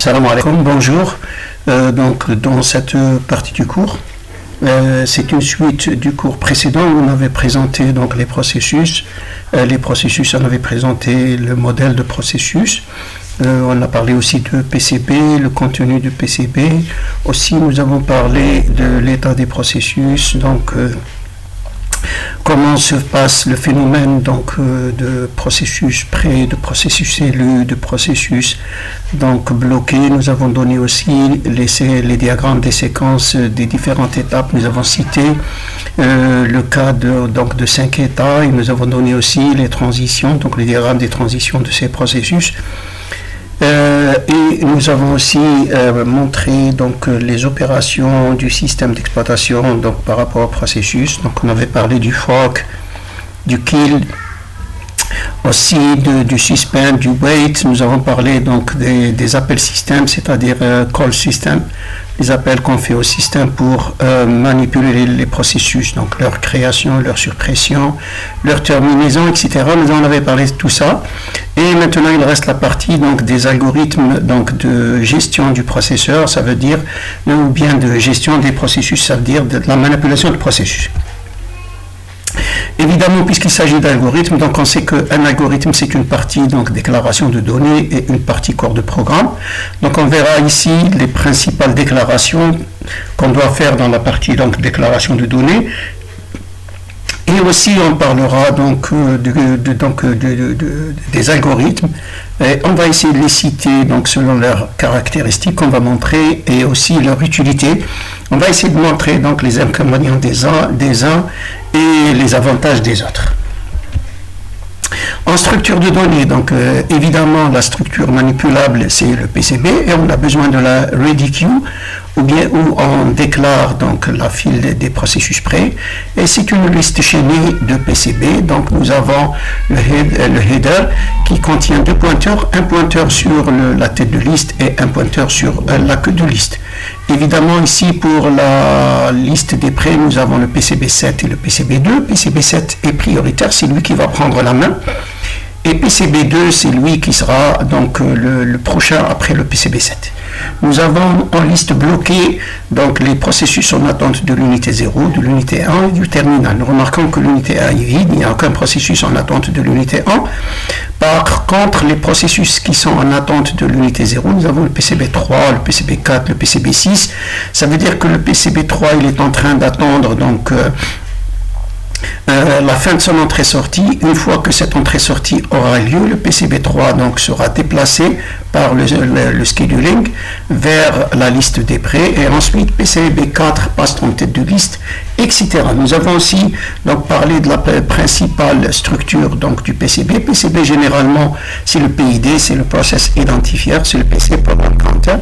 Salam alaikum, bonjour. Dans cette partie du cours, c'est une suite du cours précédent où on avait présenté donc les processus. On avait présenté le modèle de processus. On a parlé aussi de PCB, le contenu du PCB. Aussi, nous avons parlé de l'état des processus, comment se passe le phénomène de processus prêt, de processus élu, de processus bloqué. Nous avons donné aussi les diagrammes des séquences des différentes étapes. Nous avons cité le cas de 5 états et nous avons donné aussi les transitions, donc les diagrammes des transitions de ces processus. Et nous avons aussi montré les opérations du système d'exploitation par rapport au processus. Donc on avait parlé du fork, du kill, aussi du suspend, du wait. Nous avons parlé des appels système, c'est-à-dire call system, les appels qu'on fait au système pour manipuler les processus, donc leur création, leur suppression, leur terminaison, etc. Nous en avons parlé de tout ça. Et maintenant, il reste la partie des algorithmes de gestion du processeur, ça veut dire, ou bien de gestion des processus, ça veut dire de la manipulation du processus. Évidemment, puisqu'il s'agit d'algorithmes, on sait qu'un algorithme, c'est une partie déclaration de données et une partie corps de programme. Donc on verra ici les principales déclarations qu'on doit faire dans la partie déclaration de données. Et aussi, on parlera des algorithmes. Et on va essayer de les citer selon leurs caractéristiques qu'on va montrer et aussi leur utilité. On va essayer de montrer les inconvénients des uns et les avantages des autres. En structure de données, évidemment la structure manipulable c'est le PCB et on a besoin de la ready queue où on déclare la file des processus prêts et c'est une liste chaînée de PCB. Donc nous avons le header qui contient deux pointeurs, un pointeur sur la tête de liste et un pointeur sur la queue de liste. Évidemment ici pour la liste des prêts nous avons le PCB7 et le PCB2. PCB7 est prioritaire, c'est lui qui va prendre la main. Et PCB2, c'est lui qui sera le prochain après le PCB7. Nous avons en liste bloquée les processus en attente de l'unité 0, de l'unité 1 et du terminal. Nous remarquons que l'unité 1 est vide, il n'y a aucun processus en attente de l'unité 1. Par contre, les processus qui sont en attente de l'unité 0, nous avons le PCB3, le PCB4, le PCB6. Ça veut dire que le PCB3, il est en train d'attendre la fin de son entrée-sortie. Une fois que cette entrée-sortie aura lieu, le PCB3 sera déplacé par le scheduling vers la liste des prêts et ensuite PCB4 passe en tête de liste, etc. Nous avons aussi parlé de la principale structure du PCB. PCB généralement c'est le PID, c'est le Process Identifier, c'est le PC Program Counter,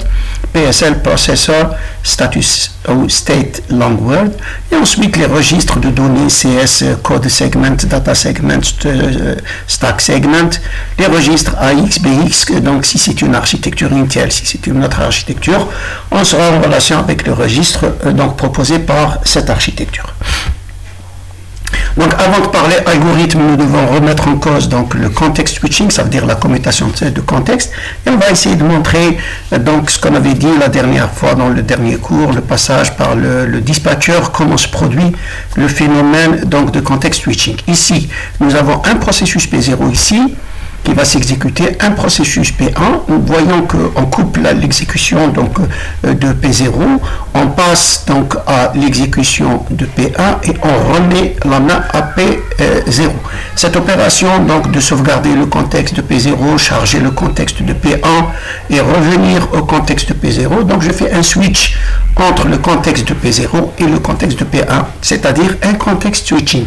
PSL Processor Status ou State Long Word et ensuite les registres de données CS Code Segment, Data Segment, Stack Segment, les registres AX, BX, donc si c'est une architecture Intel, si c'est une autre architecture, on sera en relation avec le registre proposé par cette architecture. Donc avant de parler algorithme, nous devons remettre en cause le context switching, ça veut dire la commutation de contexte, et on va essayer de montrer ce qu'on avait dit la dernière fois dans le dernier cours, le passage par le dispatcher, comment se produit le phénomène de context switching. Ici, nous avons un processus P0 ici, qui va s'exécuter un processus P1. Nous voyons qu'on coupe l'exécution de P0, on passe à l'exécution de P1 et on remet la main à P0. Cette opération de sauvegarder le contexte de P0, charger le contexte de P1 et revenir au contexte de P0, je fais un switch entre le contexte de P0 et le contexte de P1, c'est-à-dire un context switching.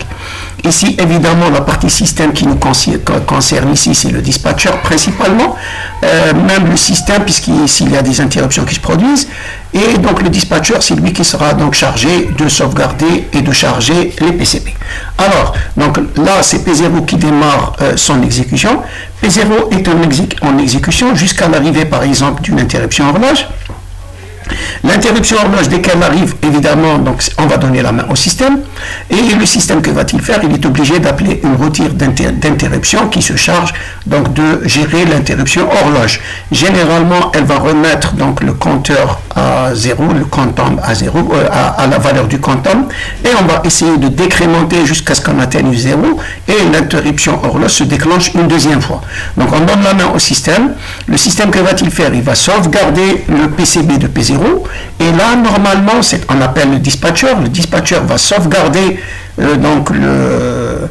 Ici, évidemment, la partie système qui nous concerne ici, c'est le dispatcher principalement, même le système, puisqu'il y a des interruptions qui se produisent, et le dispatcher, c'est lui qui sera chargé de sauvegarder et de charger les PCB. Alors, là, c'est P0 qui démarre son exécution. P0 est en exécution jusqu'à l'arrivée, par exemple, d'une interruption en relâche. L'interruption horloge, dès qu'elle arrive, évidemment, donc on va donner la main au système. Et le système, que va-t-il faire? Il est obligé d'appeler une routine d'interruption qui se charge donc de gérer l'interruption horloge. Généralement, elle va remettre donc le compteur à 0, le quantum à 0, à la valeur du quantum, et on va essayer de décrémenter jusqu'à ce qu'on atteigne 0, et l'interruption horloge se déclenche une deuxième fois. Donc on donne la main au système. Le système, que va-t-il faire? Il va sauvegarder le PCB de P0, et là normalement on appelle le dispatcher va sauvegarder donc le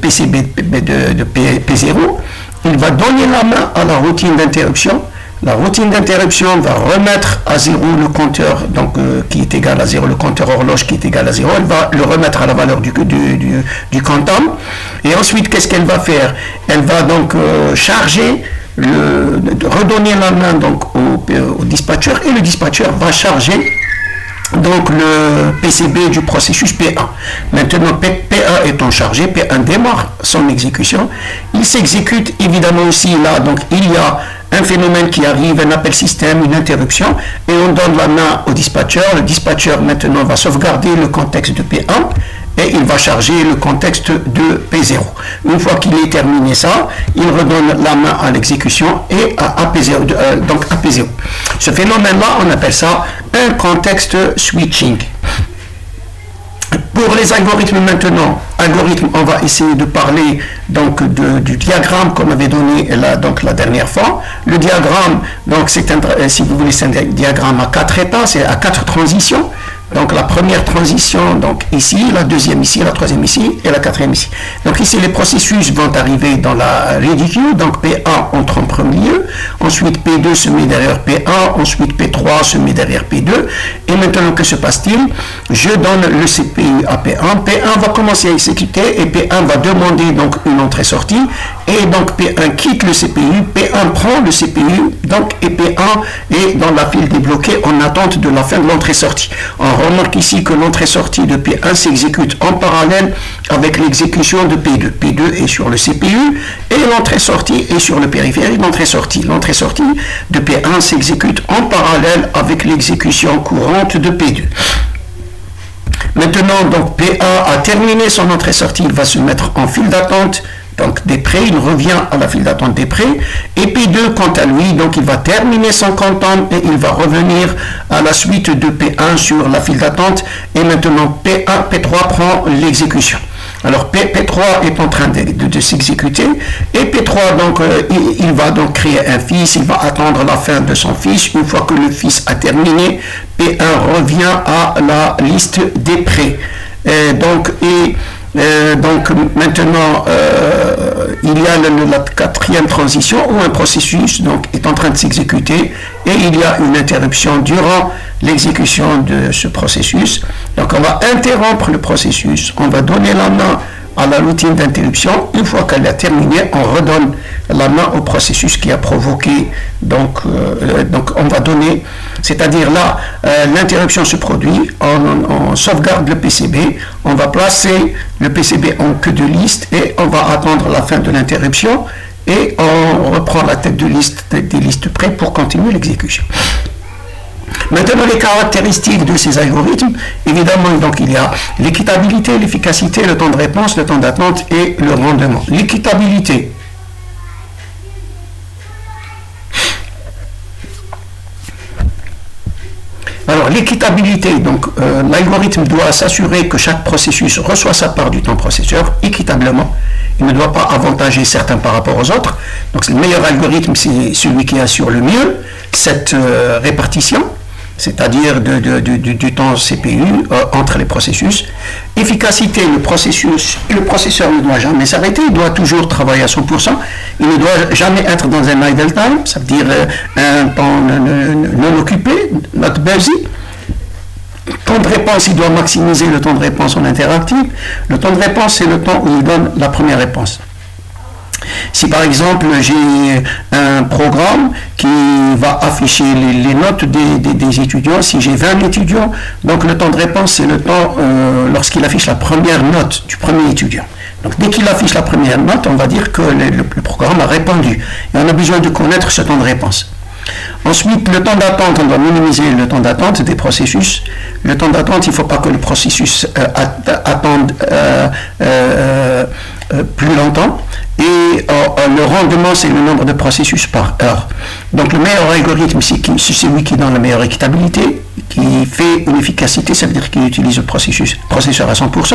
PCB de P0. Il va donner la main à la routine d'interruption. La routine d'interruption va remettre à 0 le compteur donc, qui est égal à 0, le compteur horloge qui est égal à 0. Elle va le remettre à la valeur du quantum. Et ensuite, qu'est-ce qu'elle va faire? Elle va donc charger, redonner la main donc, au dispatcher, et le dispatcher va charger donc le PCB du processus P1. Maintenant, P1 étant chargé, P1 démarre son exécution. Il s'exécute évidemment aussi là, donc il y a un phénomène qui arrive, un appel système, une interruption, et on donne la main au dispatcher. Le dispatcher maintenant va sauvegarder le contexte de P1 et il va charger le contexte de P0. Une fois qu'il ait terminé ça, il redonne la main à l'exécution et à P0, donc à P0. Ce phénomène-là, on appelle ça un contexte switching. Pour les algorithmes maintenant, on va essayer de parler donc du diagramme qu'on avait donné la dernière fois. Le diagramme, donc si vous voulez, c'est un diagramme à 4 états, c'est à 4 transitions. Donc la première transition, donc ici, la deuxième ici, la troisième ici et la quatrième ici. Donc ici, les processus vont arriver dans la ready queue. Donc P1 entre en premier lieu, ensuite P2 se met derrière P1, ensuite P3 se met derrière P2. Et maintenant, que se passe-t-il? Je donne le CPU à P1. P1 va commencer à exécuter et P1 va demander donc une entrée-sortie. Et donc P1 quitte le CPU, P1 prend le CPU, donc et P1 est dans la file débloquée en attente de la fin de l'entrée-sortie. On remarque ici que l'entrée-sortie de P1 s'exécute en parallèle avec l'exécution de P2. P2 est sur le CPU et l'entrée-sortie est sur le périphérique d'entrée-sortie. L'entrée-sortie de P1 s'exécute en parallèle avec l'exécution courante de P2. Maintenant, donc P1 a terminé son entrée-sortie, il va se mettre en file d'attente. Donc des prêts, il revient à la file d'attente des prêts. Et P2, quant à lui, donc il va terminer son quantum et il va revenir à la suite de P1 sur la file d'attente. Et maintenant P3 prend l'exécution. Alors P3 est en train de s'exécuter et P3 donc il va donc créer un fils, il va attendre la fin de son fils. Une fois que le fils a terminé, P1 revient à la liste des prêts. Donc maintenant, il y a la quatrième transition où un processus donc, est en train de s'exécuter et il y a une interruption durant l'exécution de ce processus. Donc on va interrompre le processus, on va donner la main à la routine d'interruption. Une fois qu'elle a terminé, on redonne la main au processus qui a provoqué. Donc on va donner, c'est-à-dire là, l'interruption se produit, on sauvegarde le PCB, on va placer le PCB en queue de liste et on va attendre la fin de l'interruption et on reprend la tête de liste des listes prêts pour continuer l'exécution. Maintenant, les caractéristiques de ces algorithmes, évidemment, donc il y a l'équitabilité, l'efficacité, le temps de réponse, le temps d'attente et le rendement. L'équitabilité. Alors, l'équitabilité, donc l'algorithme doit s'assurer que chaque processus reçoit sa part du temps processeur équitablement. Il ne doit pas avantager certains par rapport aux autres. Donc, le meilleur algorithme, c'est celui qui assure le mieux cette répartition, c'est-à-dire du temps CPU entre les processus. Efficacité, le processeur ne doit jamais s'arrêter, il doit toujours travailler à 100%, il ne doit jamais être dans un idle time, ça veut dire un temps non occupé, not busy. Temps de réponse, il doit maximiser le temps de réponse en interactif. Le temps de réponse, c'est le temps où il donne la première réponse. Si par exemple j'ai un programme qui va afficher les notes des étudiants, si j'ai 20 étudiants, donc le temps de réponse c'est le temps lorsqu'il affiche la première note du premier étudiant. Donc dès qu'il affiche la première note, on va dire que le programme a répondu. Et on a besoin de connaître ce temps de réponse. Ensuite, le temps d'attente, on doit minimiser le temps d'attente des processus. Le temps d'attente, il ne faut pas que le processus attende plus longtemps. Et le rendement, c'est le nombre de processus par heure. Donc le meilleur algorithme, c'est celui qui donne la meilleure équitabilité, qui fait une efficacité, ça veut dire qu'il utilise le processeur à 100%,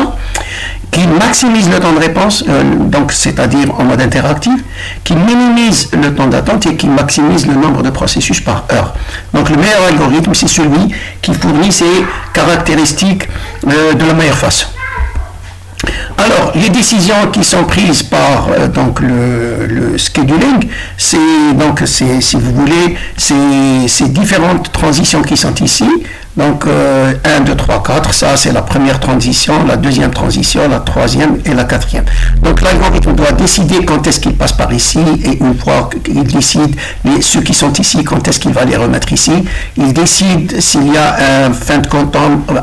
qui maximise le temps de réponse, donc c'est-à-dire en mode interactif, qui minimise le temps d'attente et qui maximise le nombre de processus par heure. Donc le meilleur algorithme, c'est celui qui fournit ces caractéristiques de la meilleure façon. Alors, les décisions qui sont prises par donc le scheduling, c'est si vous voulez, ces différentes transitions qui sont ici. Donc 1, 2, 3, 4, ça c'est la première transition, la deuxième transition, la troisième et la quatrième. Donc l'algorithme doit décider quand est-ce qu'il passe par ici, et une fois qu'il décide ceux qui sont ici, quand est-ce qu'il va les remettre ici. Il décide s'il y a un fin de compte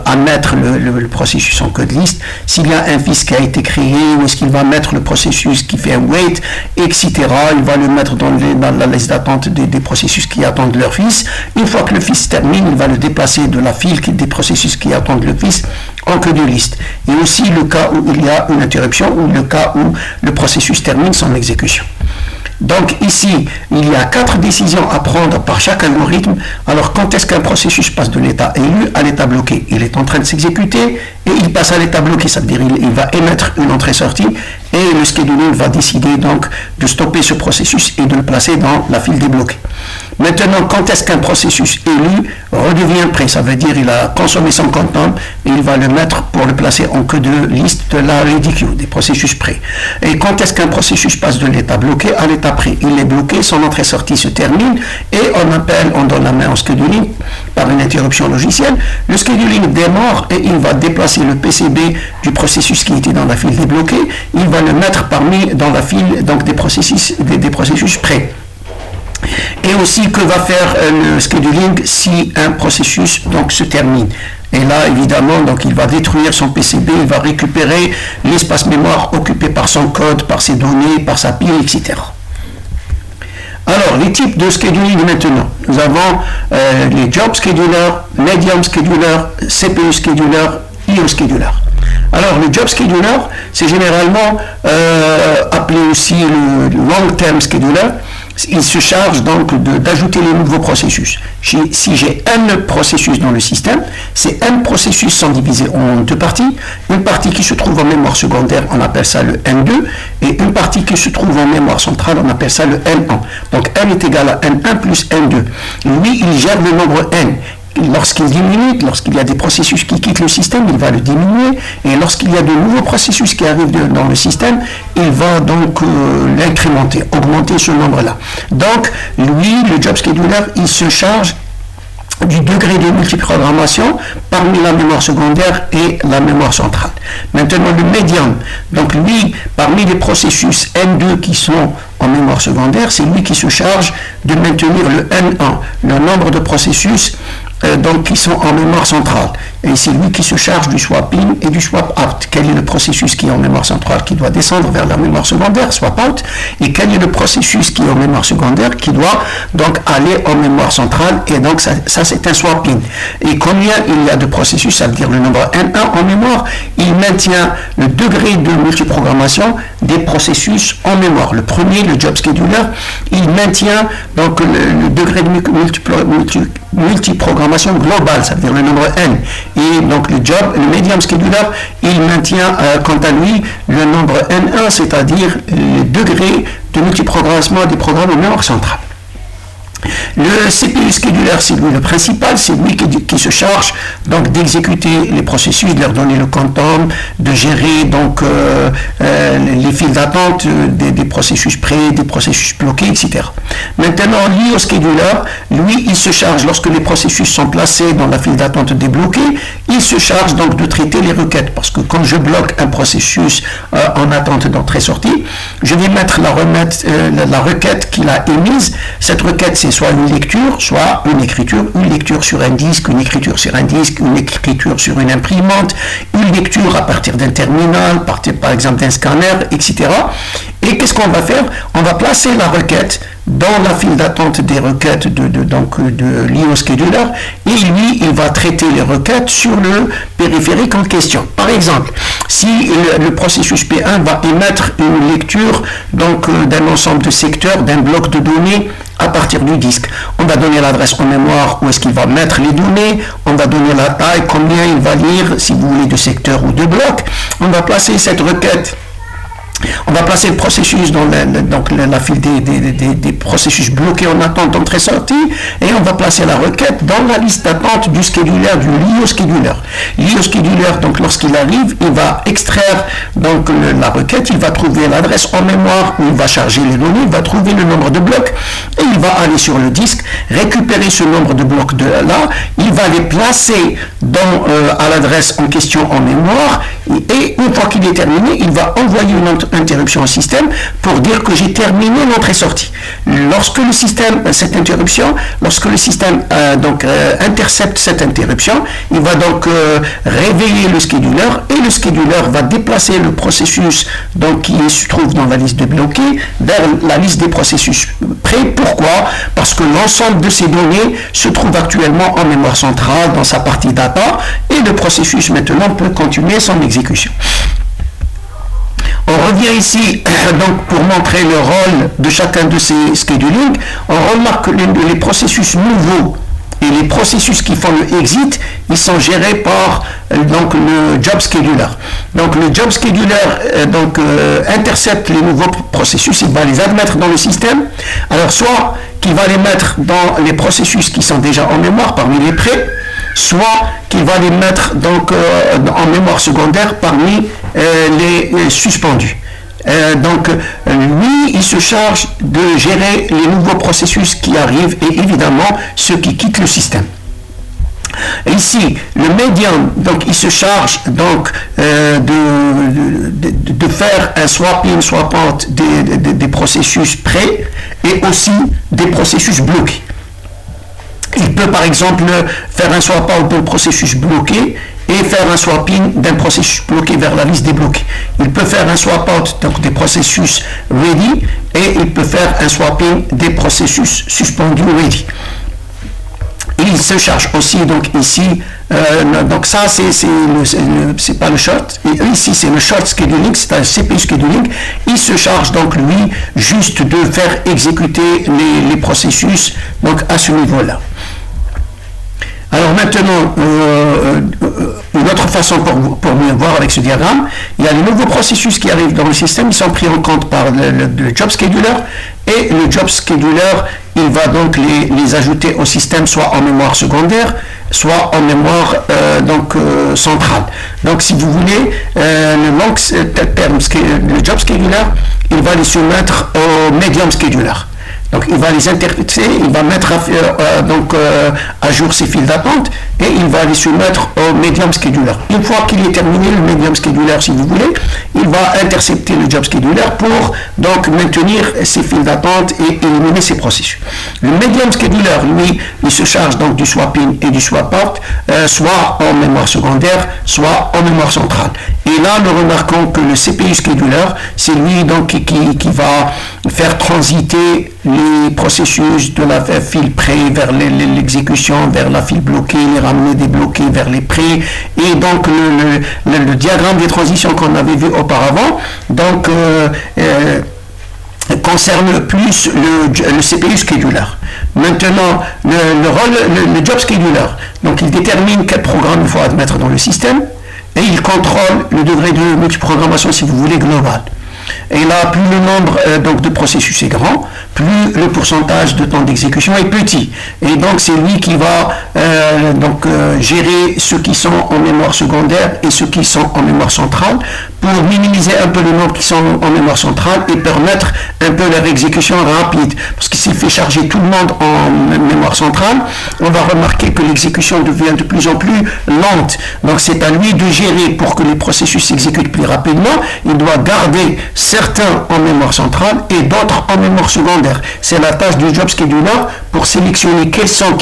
à mettre le processus en code list, s'il y a un fils qui a été créé, ou est-ce qu'il va mettre le processus qui fait un wait, etc. Il va le mettre dans la liste d'attente des processus qui attendent leur fils. Une fois que le fils termine, il va le déplacer de la file des processus qui attendent le fils en queue de liste. Et aussi le cas où il y a une interruption ou le cas où le processus termine son exécution. Donc ici, il y a 4 décisions à prendre par chaque algorithme. Alors quand est-ce qu'un processus passe de l'état élu à l'état bloqué? Il est en train de s'exécuter et il passe à l'état bloqué, ça veut dire il va émettre une entrée-sortie et le scheduling va décider donc de stopper ce processus et de le placer dans la file débloquée. Maintenant, quand est-ce qu'un processus élu redevient prêt? Ça veut dire qu'il a consommé son content et il va le mettre pour le placer en queue de liste de la ready queue, des processus prêts. Et quand est-ce qu'un processus passe de l'état bloqué à l'état prêt? Il est bloqué, son entrée-sortie se termine et on donne la main au scheduling par une interruption logicielle. Le scheduling démarre et il va déplacer le PCB du processus qui était dans la file débloquée. Il va le mettre dans la file donc des processus prêts. Et aussi, que va faire le scheduling si un processus donc se termine? Et là, évidemment, donc il va détruire son PCB, il va récupérer l'espace mémoire occupé par son code, par ses données, par sa pile, etc. Alors, les types de scheduling maintenant. Nous avons les job scheduler, medium scheduler, CPU scheduler, IO scheduler. Alors, le job scheduler, c'est généralement appelé aussi le long-term scheduler. Il se charge donc d'ajouter les nouveaux processus. Si j'ai n processus dans le système, ces n processus sont divisés en 2 parties. Une partie qui se trouve en mémoire secondaire, on appelle ça le N2, et une partie qui se trouve en mémoire centrale, on appelle ça le N1. Donc n est égal à N1 plus N2. Lui, il gère le nombre n. Lorsqu'il diminue, lorsqu'il y a des processus qui quittent le système, il va le diminuer. Et lorsqu'il y a de nouveaux processus qui arrivent dans le système, il va donc l'incrémenter, augmenter ce nombre-là. Donc, lui, le job scheduler, il se charge du degré de multiprogrammation parmi la mémoire secondaire et la mémoire centrale. Maintenant, le medium, donc lui, parmi les processus N2 qui sont en mémoire secondaire, c'est lui qui se charge de maintenir le N1, le nombre de processus donc qui sont en mémoire centrale. Et c'est lui qui se charge du swap in et du swap out. Quel est le processus qui est en mémoire centrale qui doit descendre vers la mémoire secondaire, swap out, et quel est le processus qui est en mémoire secondaire qui doit donc aller en mémoire centrale, et donc ça c'est un swap in. Et combien il y a de processus, ça veut dire le nombre N1 en mémoire, il maintient le degré de multiprogrammation des processus en mémoire. Le premier, le job scheduler, il maintient donc le degré de multiprogrammation globale, ça veut dire le nombre N. Et donc le medium scheduler, il maintient quant à lui le nombre N1, c'est-à-dire le degré de multiprogrammation des programmes en mémoire centrale. Le CPU scheduler, c'est lui le principal, c'est lui qui se charge donc d'exécuter les processus, de leur donner le quantum, de gérer donc les files d'attente des processus prêts, des processus bloqués, etc. Maintenant, l'IO scheduler, lui, il se charge, lorsque les processus sont placés dans la file d'attente débloquée, il se charge donc de traiter les requêtes, parce que quand je bloque un processus en attente d'entrée-sortie, je vais mettre la requête qu'il a émise. Cette requête, c'est soit une lecture, soit une lecture sur un disque, une écriture sur un disque, une écriture sur une imprimante, une lecture à partir d'un terminal, par exemple d'un scanner, etc. Et qu'est-ce qu'on va faire? On va placer la requête dans la file d'attente des requêtes de l'IO Scheduler, et lui, il va traiter les requêtes sur le périphérique en question. Par exemple, si le processus P1 va émettre une lecture d'un ensemble de secteurs, d'un bloc de données à partir du disque. On va donner l'adresse en mémoire où est-ce qu'il va mettre les données, on va donner la taille, combien il va lire, si vous voulez, de secteurs ou de blocs. On va placer cette requête. On va placer le processus dans la file des processus bloqués en attente d'entrée-sortie, et on va placer la requête dans la liste d'attente du scheduler, du LIO Scheduler. LIO Scheduler, donc lorsqu'il arrive, il va extraire la requête, il va trouver l'adresse en mémoire où il va charger les données, il va trouver le nombre de blocs, et il va aller sur le disque, récupérer ce nombre de blocs là, il va les placer à l'adresse en question en mémoire, et une fois qu'il est terminé, il va envoyer une interruption au système pour dire que j'ai terminé l'entrée-sortie. Lorsque le système intercepte cette interruption, il va réveiller le scheduler, et le scheduler va déplacer le processus qui se trouve dans la liste de bloqués vers la liste des processus prêts. Pourquoi? Parce que l'ensemble de ces données se trouve actuellement en mémoire centrale dans sa partie data, et le processus maintenant peut continuer son exécution. On revient ici pour montrer le rôle de chacun de ces scheduling. On remarque que les processus nouveaux et les processus qui font le exit, ils sont gérés par le job scheduler. Donc le job scheduler intercepte les nouveaux processus, il va les admettre dans le système. Alors soit qu'il va les mettre dans les processus qui sont déjà en mémoire parmi les prêts, soit qu'il va les mettre en mémoire secondaire parmi les suspendus. Lui, il se charge de gérer les nouveaux processus qui arrivent et évidemment ceux qui quittent le système. Et ici, le médium, il se charge de faire un swap-in, swap-out des processus prêts et aussi des processus bloqués. Il peut par exemple faire un swap-out d'un processus bloqué et faire un swap-in d'un processus bloqué vers la liste des bloqués. Il peut faire un swap-out des processus ready et il peut faire un swap-in des processus suspendus ready. Il se charge aussi ici, ça c'est pas le short, et ici c'est le short scheduling, c'est un CPU scheduling. Il se charge lui juste de faire exécuter les processus à ce niveau-là. Alors maintenant, une autre façon pour mieux voir avec ce diagramme, il y a les nouveaux processus qui arrivent dans le système, ils sont pris en compte par le job scheduler, et le job scheduler, il va les ajouter au système soit en mémoire secondaire, soit en mémoire centrale. Donc si vous voulez, le job scheduler, il va les soumettre au medium scheduler. Donc il va les interpréter, il va mettre à jour ses files d'attente et il va les soumettre au medium scheduler. Une fois qu'il est terminé le medium scheduler, si vous voulez, il va intercepter le job scheduler pour maintenir ses files d'attente et éliminer ses processus. Le medium scheduler, lui, il se charge du swap-in et du swap-out, soit en mémoire secondaire, soit en mémoire centrale. Et là, nous remarquons que le CPU scheduler, c'est lui qui va faire transiter les processus de la file prêt vers l'exécution, vers la file bloquée, les ramener débloqués vers les prêts. Et donc le diagramme des transitions qu'on avait vu auparavant concerne plus le CPU scheduler. Maintenant, le job scheduler, il détermine quel programme il faut admettre dans le système et il contrôle le degré de multiprogrammation, si vous voulez, global. Et là, plus le nombre de processus est grand, plus le pourcentage de temps d'exécution est petit. Et donc, c'est lui qui va gérer ceux qui sont en mémoire secondaire et ceux qui sont en mémoire centrale pour minimiser un peu le nombre qui sont en mémoire centrale et permettre un peu leur exécution rapide. Parce que s'il fait charger tout le monde en mémoire centrale, on va remarquer que l'exécution devient de plus en plus lente. Donc, c'est à lui de gérer pour que les processus s'exécutent plus rapidement. Il doit garder certains en mémoire centrale et d'autres en mémoire secondaire. C'est la tâche du job scheduler pour sélectionner quels sont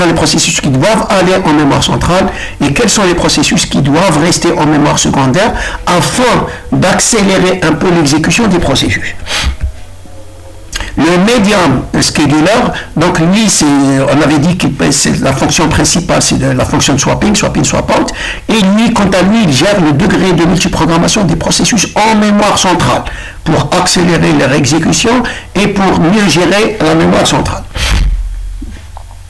les processus qui doivent aller en mémoire centrale et quels sont les processus qui doivent rester en mémoire secondaire afin d'accélérer un peu l'exécution des processus. Le medium scheduler, donc lui, on avait dit que c'est la fonction principale, c'est la fonction de swapping, swap out, et lui, quant à lui, il gère le degré de multiprogrammation des processus en mémoire centrale pour accélérer leur exécution et pour mieux gérer la mémoire centrale.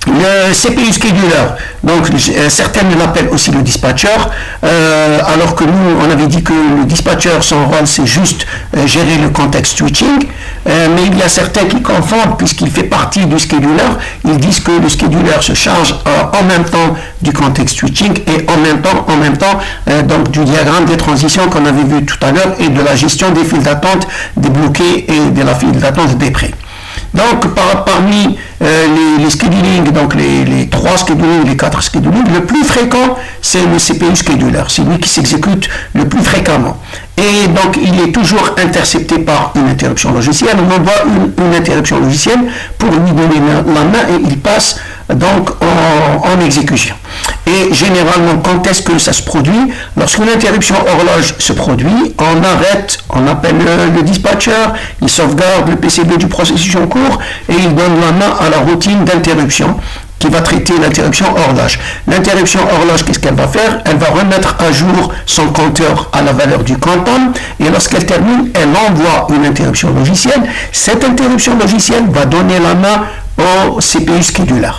Le CPU scheduler, donc certains l'appellent aussi le dispatcher, alors que nous on avait dit que le dispatcher, son rôle c'est juste gérer le context switching, mais il y a certains qui confondent puisqu'il fait partie du scheduler. Ils disent que le scheduler se charge en même temps du context switching et en même temps donc du diagramme des transitions qu'on avait vu tout à l'heure et de la gestion des files d'attente des bloqués et de la file d'attente des prêts. Donc, parmi les scheduling, donc les 3 scheduling, les 4 scheduling, le plus fréquent, c'est le CPU scheduler. C'est lui qui s'exécute le plus fréquemment. Et donc, il est toujours intercepté par une interruption logicielle. On envoie une interruption logicielle pour lui donner la main et il passe donc en exécution. Et généralement, quand est-ce que ça se produit? Lorsqu'une interruption horloge se produit, on arrête, on appelle le dispatcher, il sauvegarde le PCB du processus en cours et il donne la main à la routine d'interruption qui va traiter l'interruption horloge. L'interruption horloge, qu'est-ce qu'elle va faire? Elle va remettre à jour son compteur à la valeur du quantum et lorsqu'elle termine, elle envoie une interruption logicielle. Cette interruption logicielle va donner la main au CPU scheduler.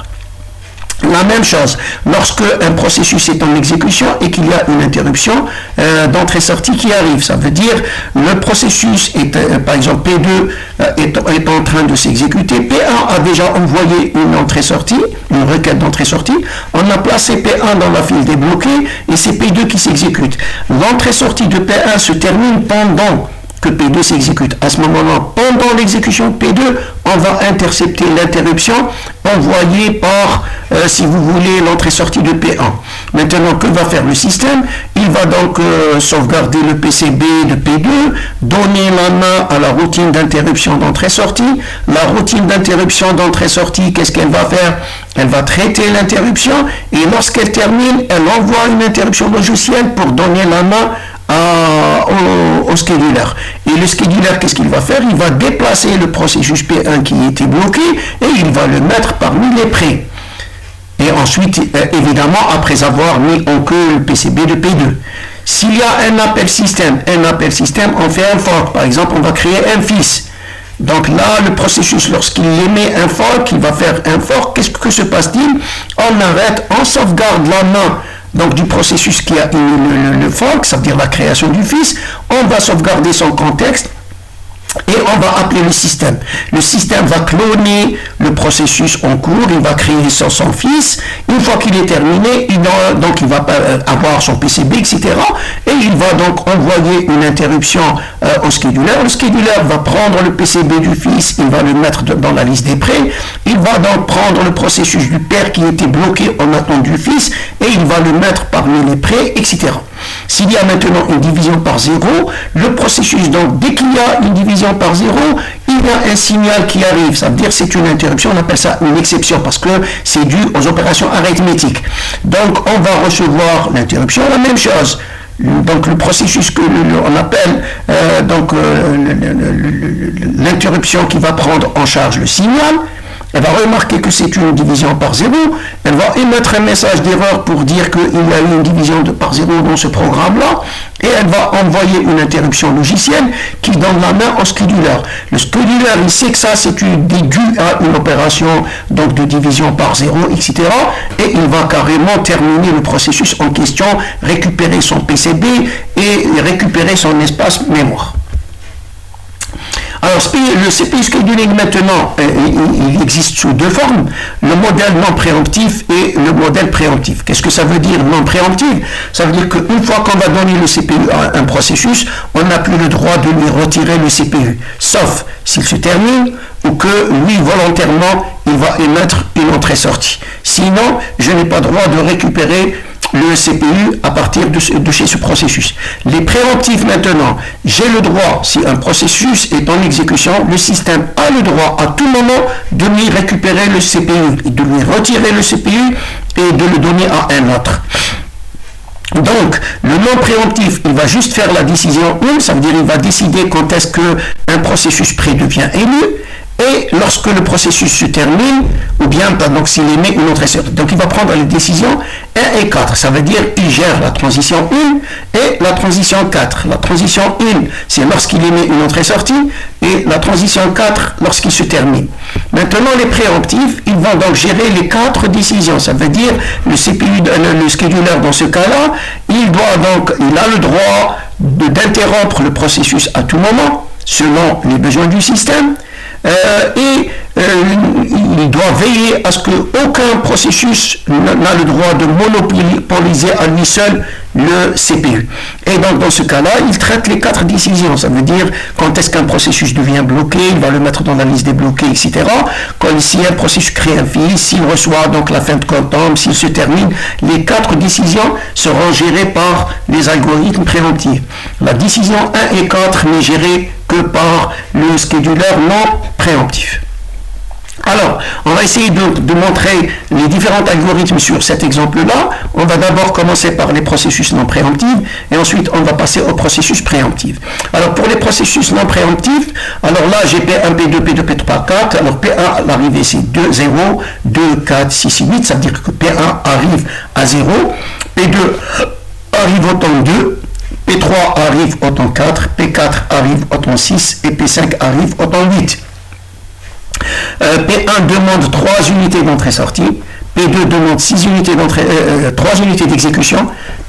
La même chose, lorsque un processus est en exécution et qu'il y a une interruption d'entrée-sortie qui arrive, ça veut dire le processus est, par exemple P2 est en train de s'exécuter, P1 a déjà envoyé une entrée-sortie, une requête d'entrée-sortie, on a placé P1 dans la file débloquée et c'est P2 qui s'exécute. L'entrée-sortie de P1 se termine pendant que P2 s'exécute. À ce moment-là, pendant l'exécution de P2, on va intercepter l'interruption envoyée par, si vous voulez, l'entrée-sortie de P1. Maintenant, que va faire le système? Il va donc sauvegarder le PCB de P2, donner la main à la routine d'interruption d'entrée-sortie. La routine d'interruption d'entrée-sortie, qu'est-ce qu'elle va faire? Elle va traiter l'interruption et lorsqu'elle termine, elle envoie une interruption logicielle pour donner la main au scheduler. Et le scheduler, qu'est-ce qu'il va faire? Il va déplacer le processus P1 qui était bloqué et il va le mettre parmi les prêts. Et ensuite, évidemment, après avoir mis en queue le PCB de P2. S'il y a un appel système, on fait un fork. Par exemple, on va créer un fils. Donc là, le processus, lorsqu'il émet un fork, il va faire un fork. Qu'est-ce que se passe-t-il? On arrête, on sauvegarde la main donc du processus qui a le fork, ça veut dire la création du fils, on va sauvegarder son contexte et on va appeler le système. Le système va cloner le processus en cours, il va créer son fils. Une fois qu'il est terminé, il va avoir son PCB, etc. Et il va donc envoyer une interruption au scheduler. Le scheduler va prendre le PCB du fils, il va le mettre dans la liste des prêts. Il va donc prendre le processus du père qui était bloqué en attente du fils et il va le mettre parmi les prêts, etc. S'il y a maintenant une division par 0, le processus, donc dès qu'il y a une division par 0, il y a un signal qui arrive, ça veut dire c'est une interruption, on appelle ça une exception parce que c'est dû aux opérations arithmétiques. Donc on va recevoir l'interruption, la même chose. Donc le processus que on appelle l'interruption qui va prendre en charge le signal, elle va remarquer que c'est une division par 0, elle va émettre un message d'erreur pour dire qu'il y a eu une division par 0 dans ce programme-là, et elle va envoyer une interruption logicielle qui donne la main au scheduler. Le scheduler, il sait que ça, c'est dû à une opération donc, de division par 0, etc. Et il va carrément terminer le processus en question, récupérer son PCB et récupérer son espace mémoire. Alors, le CPU scheduling maintenant, il existe sous deux formes, le modèle non préemptif et le modèle préemptif. Qu'est-ce que ça veut dire non préemptif? Ça veut dire qu'une fois qu'on va donner le CPU à un processus, on n'a plus le droit de lui retirer le CPU, sauf s'il se termine ou que lui, volontairement, il va émettre une entrée-sortie. Sinon, je n'ai pas le droit de récupérer le CPU à partir de chez ce processus. Les préemptifs maintenant, j'ai le droit, si un processus est en exécution, le système a le droit à tout moment de lui récupérer le CPU, de lui retirer le CPU et de le donner à un autre. Donc, le non préemptif, il va juste faire la décision 1, ça veut dire il va décider quand est-ce qu'un processus pré devient élu. et lorsque le processus se termine, ou bien donc s'il émet une entrée sortie. Donc il va prendre les décisions 1 et 4. Ça veut dire qu'il gère la transition 1 et la transition 4. La transition 1, c'est lorsqu'il émet une entrée sortie, et la transition 4 lorsqu'il se termine. Maintenant, les préemptifs, ils vont donc gérer les 4 décisions. Ça veut dire le CPU, le scheduler dans ce cas-là, il a le droit d'interrompre le processus à tout moment, selon les besoins du système, et il doit veiller à ce qu'aucun processus n'a le droit de monopoliser à lui seul le CPU. Et donc dans ce cas-là, il traite les 4 décisions. Ça veut dire quand est-ce qu'un processus devient bloqué, il va le mettre dans la liste des bloqués, etc. Quand si un processus crée un fil, s'il reçoit donc la fin de compte, s'il se termine, les 4 décisions seront gérées par les algorithmes préemptifs. La décision 1 et 4 n'est gérée que par le scheduler non préemptif. Alors, on va essayer de montrer les différents algorithmes sur cet exemple-là. On va d'abord commencer par les processus non préemptifs et ensuite on va passer aux processus préemptifs. Alors, pour les processus non préemptifs, alors là, j'ai P1, P2, P2, P3, 4. Alors, P1, l'arrivée, c'est 2, 0, 2, 4, 6, 8. Ça veut dire que P1 arrive à 0, P2 arrive au temps 2, P3 arrive au temps 4, P4 arrive au temps 6 et P5 arrive au temps 8. P1 demande 3 unités d'entrée-sortie, P2 demande 3 unités d'exécution,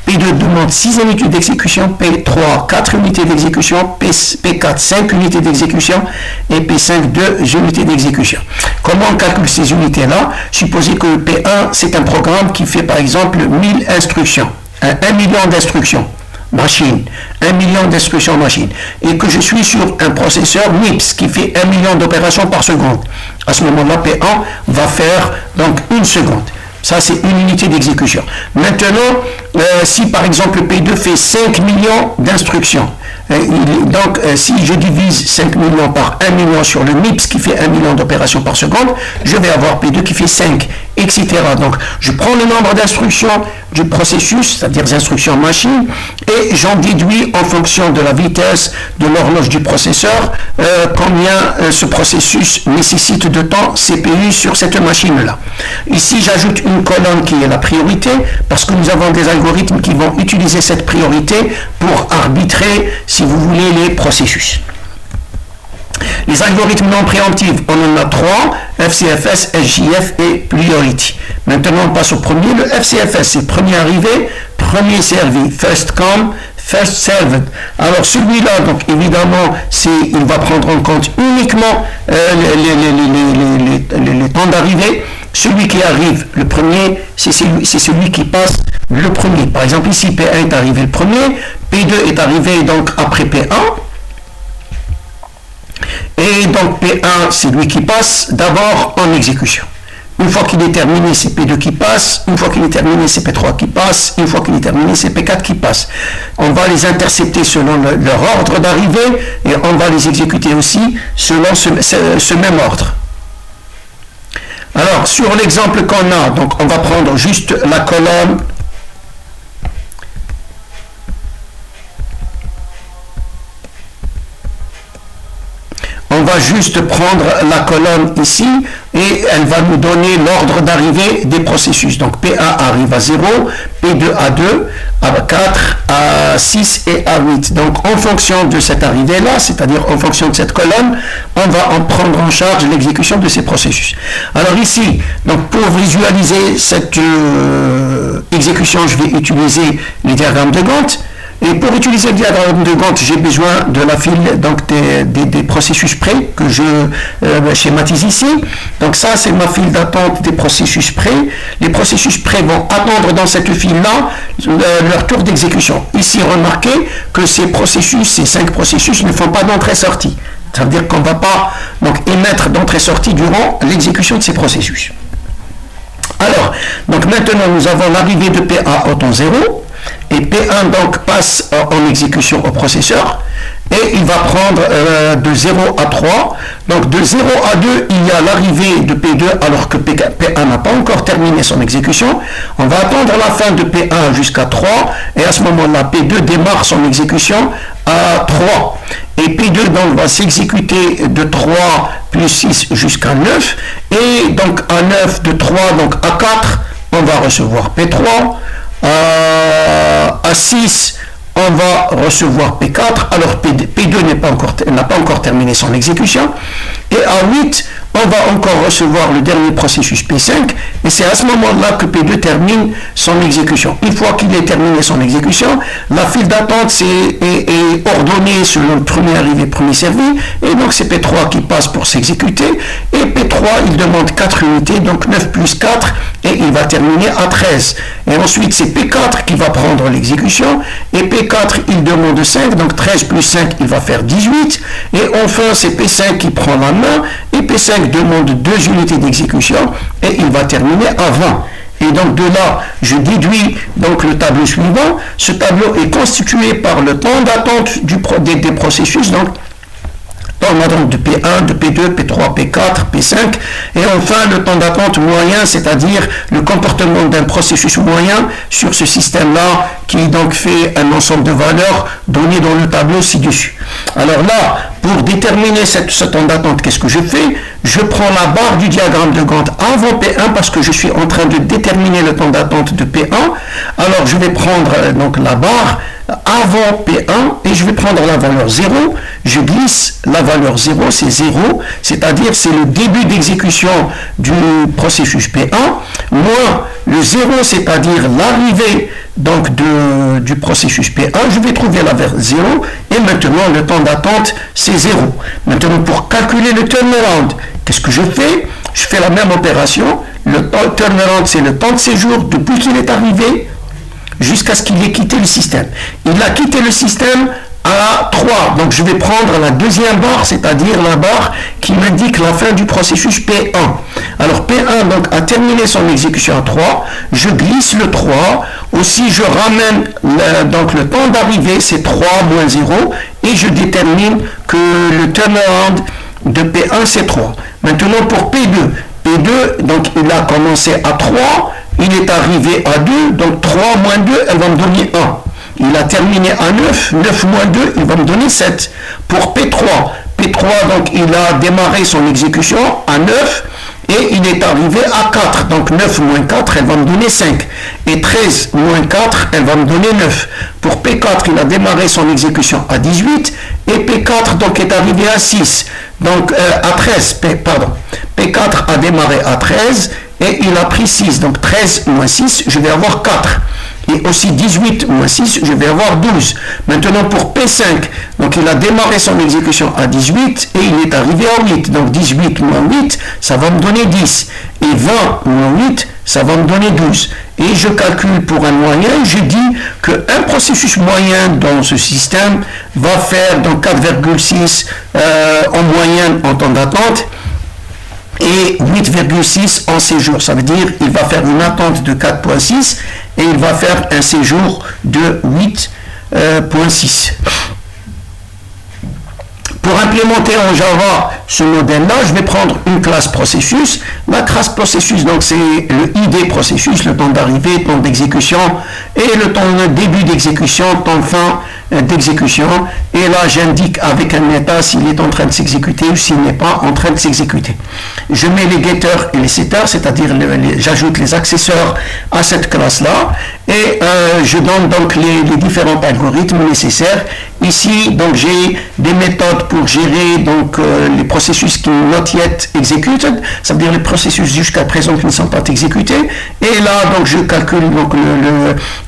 P2 demande 6 unités d'exécution, P3 4 unités d'exécution, P4 5 unités d'exécution et P5 2 unités d'exécution. Comment on calcule ces unités-là? Supposez que P1 c'est un programme qui fait par exemple 1000 instructions, 1 million d'instructions machine, 1 million d'instructions machine, et que je suis sur un processeur MIPS qui fait 1 million d'opérations par seconde. À ce moment-là, P1 va faire donc 1 seconde. Ça, c'est une unité d'exécution. Maintenant, si par exemple P2 fait 5 millions d'instructions, donc si je divise 5 millions par 1 million sur le MIPS qui fait 1 million d'opérations par seconde, je vais avoir P2 qui fait 5, etc. Donc, je prends le nombre d'instructions du processus, c'est-à-dire des instructions machine, et j'en déduis en fonction de la vitesse de l'horloge du processeur, combien ce processus nécessite de temps CPU sur cette machine-là. Ici, j'ajoute une colonne qui est la priorité, parce que nous avons des algorithmes qui vont utiliser cette priorité pour arbitrer, si vous voulez, les processus. Les algorithmes non préemptifs, on en a 3, FCFS, SJF et Priority. Maintenant, on passe au premier. Le FCFS, c'est premier arrivé, premier servi, first come, first served. Alors celui-là, donc évidemment, il va prendre en compte uniquement les temps d'arrivée. Celui qui arrive le premier, c'est celui qui passe le premier. Par exemple, ici, P1 est arrivé le premier, P2 est arrivé donc après P1. Et donc P1, c'est lui qui passe d'abord en exécution. Une fois qu'il est terminé, c'est P2 qui passe. Une fois qu'il est terminé, c'est P3 qui passe. Une fois qu'il est terminé, c'est P4 qui passe. On va les intercepter selon leur ordre d'arrivée et on va les exécuter aussi selon ce même ordre. Alors, sur l'exemple qu'on a, donc on va prendre juste la colonne. On va juste prendre la colonne ici et elle va nous donner l'ordre d'arrivée des processus. Donc P1 arrive à 0, P2 à 2, à 4, à 6 et à 8. Donc en fonction de cette arrivée-là, c'est-à-dire en fonction de cette colonne, on va en prendre en charge l'exécution de ces processus. Alors ici, donc pour visualiser cette exécution, je vais utiliser les diagrammes de Gantt. Et pour utiliser le diagramme de Gantt, j'ai besoin de la file donc des processus prêts que je schématise ici. Donc ça, c'est ma file d'attente des processus prêts. Les processus prêts vont attendre dans cette file-là leur tour d'exécution. Ici, remarquez que ces 5 processus ne font pas d'entrée-sortie. Ça veut dire qu'on ne va pas donc, émettre d'entrée-sortie durant l'exécution de ces processus. Alors, donc maintenant, nous avons l'arrivée de P1 au temps 0. et P1 donc passe en exécution au processeur, et il va prendre de 0 à 3. Donc de 0 à 2, il y a l'arrivée de P2 alors que P1 n'a pas encore terminé son exécution. On va attendre la fin de P1 jusqu'à 3, et à ce moment-là, P2 démarre son exécution à 3. Et P2 donc va s'exécuter de 3 plus 6 jusqu'à 9, et donc à 9 de 3, donc à 4, on va recevoir P3, à 6, on va recevoir P4, alors P2 n'a pas encore terminé son exécution, et à 8, on va encore recevoir le dernier processus P5, et c'est à ce moment-là que P2 termine son exécution. Une fois qu'il ait terminé son exécution, la file d'attente est ordonnée selon le premier arrivé, premier servi, et donc c'est P3 qui passe pour s'exécuter, et P3 il demande 4 unités, donc 9 plus 4, et il va terminer à 13. Et ensuite c'est P4 qui va prendre l'exécution, et P4 il demande 5, donc 13 plus 5 il va faire 18, et enfin c'est P5 qui prend la main, et P5 demande 2 unités d'exécution, et il va terminer à 20. Et donc de là, je déduis donc le tableau suivant. Ce tableau est constitué par le temps d'attente des processus, donc temps d'attente de P1, de P2, P3, P4, P5, et enfin le temps d'attente moyen, c'est-à-dire le comportement d'un processus moyen sur ce système-là, qui donc fait un ensemble de valeurs données dans le tableau ci-dessus. Alors là, pour déterminer ce temps d'attente, qu'est-ce que je fais? Je prends la barre du diagramme de Gantt avant P1 parce que je suis en train de déterminer le temps d'attente de P1. Alors je vais prendre donc la barre avant P1 et je vais prendre la valeur 0. Je glisse la valeur 0, c'est 0, c'est-à-dire c'est le début d'exécution du processus P1, moins le 0, c'est-à-dire l'arrivée donc du processus P1, je vais trouver la valeur 0, et maintenant le temps d'attente c'est 0. Maintenant pour calculer le turnaround, qu'est-ce que je fais? Je fais la même opération. Le turnaround c'est le temps de séjour depuis qu'il est arrivé jusqu'à ce qu'il ait quitté le système. Il a quitté le système à 3, donc je vais prendre la deuxième barre, c'est-à-dire la barre qui m'indique la fin du processus P1. Alors P1 donc a terminé son exécution à 3, je glisse le 3, aussi je ramène donc le temps d'arrivée, c'est 3 moins 0, et je détermine que le turnaround de P1 c'est 3. Maintenant pour P2, donc il a commencé à 3, il est arrivé à 2, donc 3 moins 2, elle va me donner 1. Il a terminé à 9, 9 moins 2, il va me donner 7. Pour P3, donc il a démarré son exécution à 9 et il est arrivé à 4. Donc 9 moins 4, elle va me donner 5. Et 13 moins 4, elle va me donner 9. Pour P4, il a démarré son exécution à 18 et P4 donc est arrivé à 6. Donc à 13, P4 a démarré à 13 et il a pris 6. Donc 13 moins 6, je vais avoir 4. Et aussi 18 moins 6, je vais avoir 12. Maintenant pour P5, donc il a démarré son exécution à 18 et il est arrivé à 8. Donc 18 moins 8, ça va me donner 10. Et 20 moins 8, ça va me donner 12. Et je calcule pour un moyen, je dis qu'un processus moyen dans ce système va faire donc 4,6 en moyenne en temps d'attente et 8,6 en séjour. Ça veut dire qu'il va faire une attente de 4,6 et il va faire un séjour de 8,6. Pour implémenter en Java ce modèle-là, je vais prendre une classe processus. La classe processus, donc c'est le ID processus, le temps d'arrivée, temps d'exécution, et le temps de début d'exécution, temps de fin d'exécution. Et là, j'indique avec un état s'il est en train de s'exécuter ou s'il n'est pas en train de s'exécuter. Je mets les getters et les setters, c'est-à-dire j'ajoute les accesseurs à cette classe-là, et je donne donc les différents algorithmes nécessaires. Ici, donc j'ai des méthodes pour gérer donc les processus qui not yet executed, ça veut dire les processus jusqu'à présent qui ne sont pas exécutés. Et là, donc je calcule donc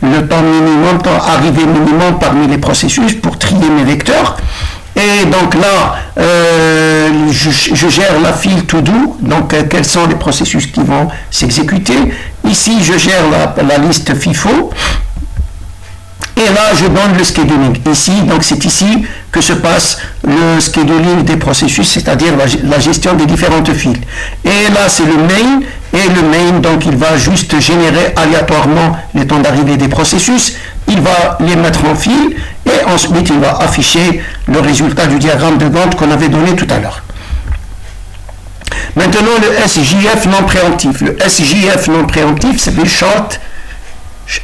le temps minimum, temps arrivé minimum parmi les processus pour trier mes vecteurs. Et donc là, je gère la file to do, donc quels sont les processus qui vont s'exécuter. Ici, je gère la liste FIFO. Et là, je donne le scheduling. Ici, donc c'est ici que se passe le scheduling des processus, c'est-à-dire la gestion des différentes files. Et là, c'est le main. Et le main, donc, il va juste générer aléatoirement les temps d'arrivée des processus, il va les mettre en fil et ensuite il va afficher le résultat du diagramme de Gantt qu'on avait donné tout à l'heure. Maintenant, le SJF non préemptif. Le SJF non préemptif, c'est le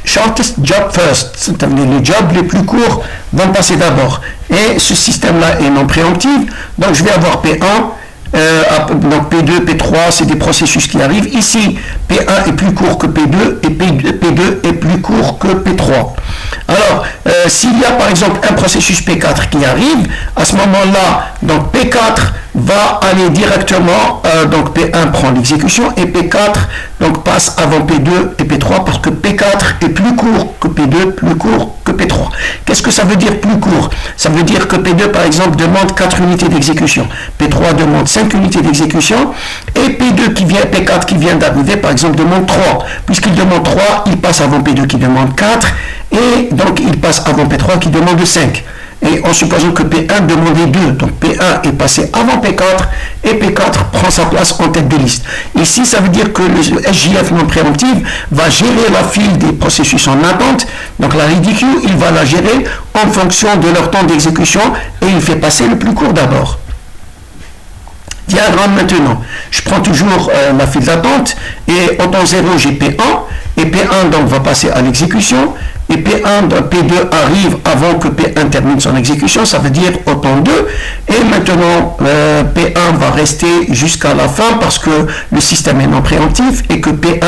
shortest job first. C'est-à-dire les jobs les plus courts vont passer d'abord. Et ce système-là est non préemptif. Donc, je vais avoir P1. Donc P2, P3, c'est des processus qui arrivent. Ici, P1 est plus court que P2 et P2 est plus court que P3. Alors, s'il y a par exemple un processus P4 qui arrive, à ce moment-là, donc P4 va aller directement, donc P1 prend l'exécution et P4 donc passe avant P2 et P3 parce que P4 est plus court que P2, plus court que P3. Qu'est-ce que ça veut dire plus court? Ça veut dire que P2 par exemple demande 4 unités d'exécution, P3 demande 5 unités d'exécution et P4 qui vient d'arriver par exemple demande 3. Puisqu'il demande 3, il passe avant P2 qui demande 4 et donc il passe avant P3 qui demande 5. Et en supposant que P1 demandait 2, donc P1 est passé avant P4 et P4 prend sa place en tête de liste. Ici, ça veut dire que le SJF non préemptif va gérer la file des processus en attente. Donc la ready queue, il va la gérer en fonction de leur temps d'exécution et il fait passer le plus court d'abord. Diagramme maintenant. Je prends toujours la file d'attente et au temps 0, j'ai P1 et P1 donc va passer à l'exécution. Et P1, P2 arrive avant que P1 termine son exécution, ça veut dire au temps 2. Et maintenant, P1 va rester jusqu'à la fin parce que le système est non préemptif et que P1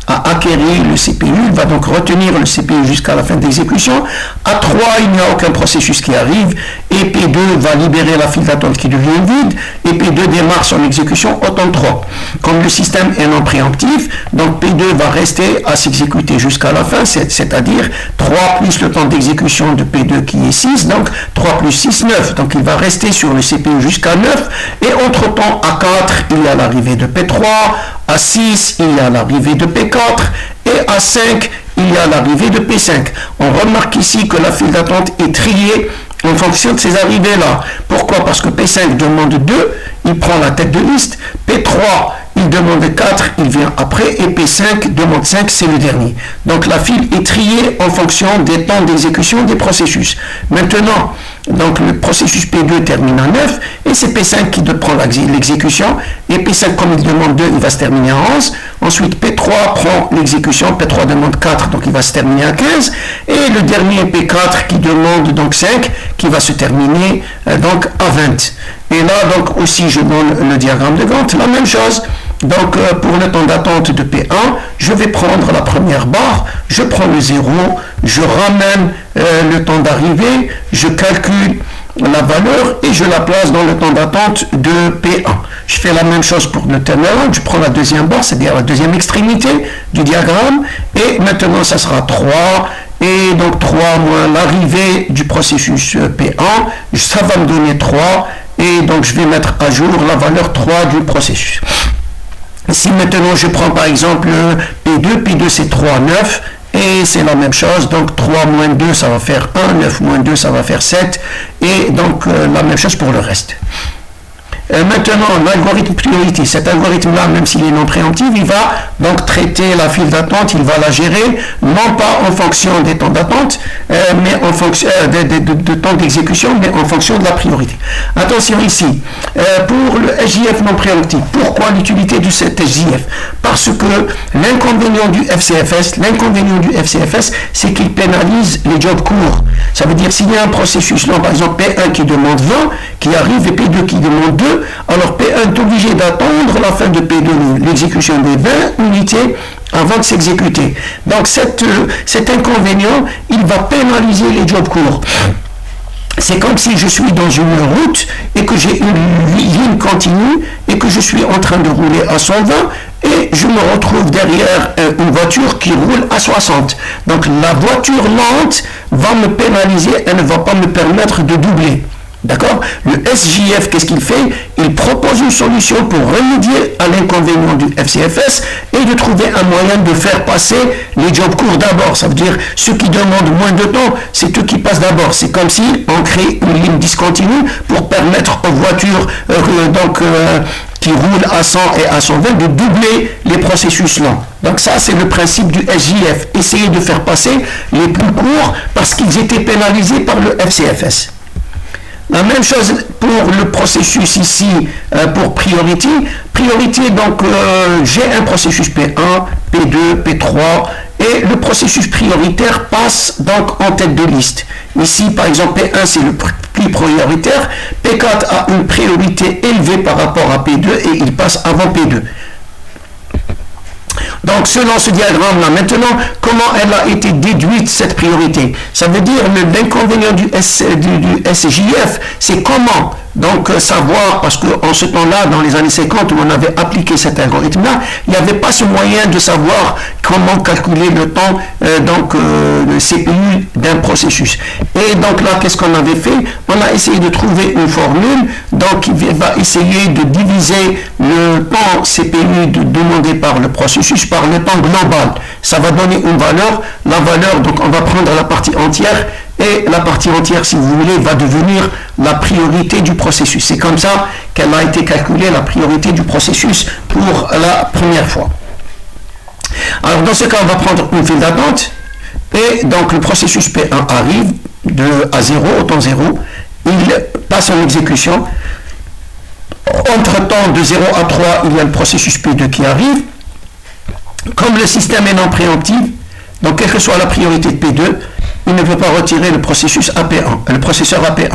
a acquéri le CPU. Il va donc retenir le CPU jusqu'à la fin d'exécution. À 3, il n'y a aucun processus qui arrive et P2 va libérer la file d'attente qui devient vide et P2 démarre son exécution au temps 3. Comme le système est non préemptif, donc P2 va rester à s'exécuter jusqu'à la fin, c'est-à-dire 3 plus le temps d'exécution de P2 qui est 6, donc 3 plus 6, 9. Donc il va rester sur le CPU jusqu'à 9. Et entre-temps, à 4, il y a l'arrivée de P3. À 6, il y a l'arrivée de P4. Et à 5, il y a l'arrivée de P5. On remarque ici que la file d'attente est triée en fonction de ces arrivées-là. Pourquoi? Parce que P5 demande 2, il prend la tête de liste. P3, il demande 4, il vient après. Et P5 demande 5, c'est le dernier. Donc la file est triée en fonction des temps d'exécution des processus. Maintenant, donc le processus P2 termine à 9 et c'est P5 qui prend l'exécution. Et P5, comme il demande 2, il va se terminer à 11. Ensuite, P3 prend l'exécution. P3 demande 4, donc il va se terminer à 15. Et le dernier P4 qui demande donc 5, qui va se terminer donc à 20. Et là, donc aussi, je donne le diagramme de Gantt, la même chose. Donc, pour le temps d'attente de P1, je vais prendre la première barre, je prends le 0, je ramène le temps d'arrivée, je calcule la valeur et je la place dans le temps d'attente de P1. Je fais la même chose pour le turnaround, je prends la deuxième barre, c'est-à-dire la deuxième extrémité du diagramme, et maintenant, ça sera 3, et donc 3 moins l'arrivée du processus P1, ça va me donner 3, et donc je vais mettre à jour la valeur 3 du processus. Si maintenant je prends par exemple P2, P2 c'est 3, 9, et c'est la même chose, donc 3 moins 2 ça va faire 1, 9 moins 2 ça va faire 7, et donc la même chose pour le reste. Maintenant, l'algorithme priorité, cet algorithme-là, même s'il est non préemptif, il va donc traiter la file d'attente, il va la gérer, non pas en fonction des temps d'attente, mais en fonction de temps d'exécution, mais en fonction de la priorité. Attention ici, pour le SJF non préemptif, pourquoi l'utilité de cet SJF? Parce que l'inconvénient du FCFS, c'est qu'il pénalise les jobs courts. Ça veut dire s'il y a un processus long, par exemple P1 qui demande 20, qui arrive, et P2 qui demande 2, alors P1 est obligé d'attendre la fin de P2, l'exécution des 20 unités avant de s'exécuter. Donc cet inconvénient, il va pénaliser les jobs courts. C'est comme si je suis dans une route et que j'ai une ligne continue et que je suis en train de rouler à 120 et je me retrouve derrière une voiture qui roule à 60. Donc la voiture lente va me pénaliser, elle ne va pas me permettre de doubler. D'accord? Le SJF, qu'est-ce qu'il fait? Il propose une solution pour remédier à l'inconvénient du FCFS et de trouver un moyen de faire passer les jobs courts d'abord. Ça veut dire ceux qui demandent moins de temps, c'est eux qui passent d'abord. C'est comme si on crée une ligne discontinue pour permettre aux voitures qui roulent à 100 et à 120 de doubler les processus lents. Donc ça, c'est le principe du SJF. Essayer de faire passer les plus courts parce qu'ils étaient pénalisés par le FCFS. La même chose pour le processus ici, pour priority. Priority, donc j'ai un processus P1, P2, P3, et le processus prioritaire passe donc en tête de liste. Ici, par exemple, P1, c'est le plus prioritaire. P4 a une priorité élevée par rapport à P2 et il passe avant P2. Donc, selon ce diagramme-là, maintenant, comment elle a été déduite, cette priorité? Ça veut dire l'inconvénient du SJF, c'est comment donc savoir, parce qu'en ce temps-là, dans les années 50, où on avait appliqué cet algorithme-là, il n'y avait pas ce moyen de savoir comment calculer le temps, le CPU d'un processus. Et donc là, qu'est-ce qu'on avait fait? On a essayé de trouver une formule, donc qui va essayer de diviser le temps CPU demandé par le processus par le temps global. Ça va donner une valeur. La valeur, donc on va prendre la partie entière, et la partie entière, si vous voulez, va devenir la priorité du processus. C'est comme ça qu'elle a été calculée, la priorité du processus pour la première fois. Alors dans ce cas, on va prendre une file d'attente, et donc le processus P1 arrive à 0, au temps 0, il passe en exécution. Entre temps, de 0 à 3, il y a le processus P2 qui arrive. Comme le système est non préemptif, donc quelle que soit la priorité de P2, il ne peut pas retirer le processus à P1, le processeur à P1.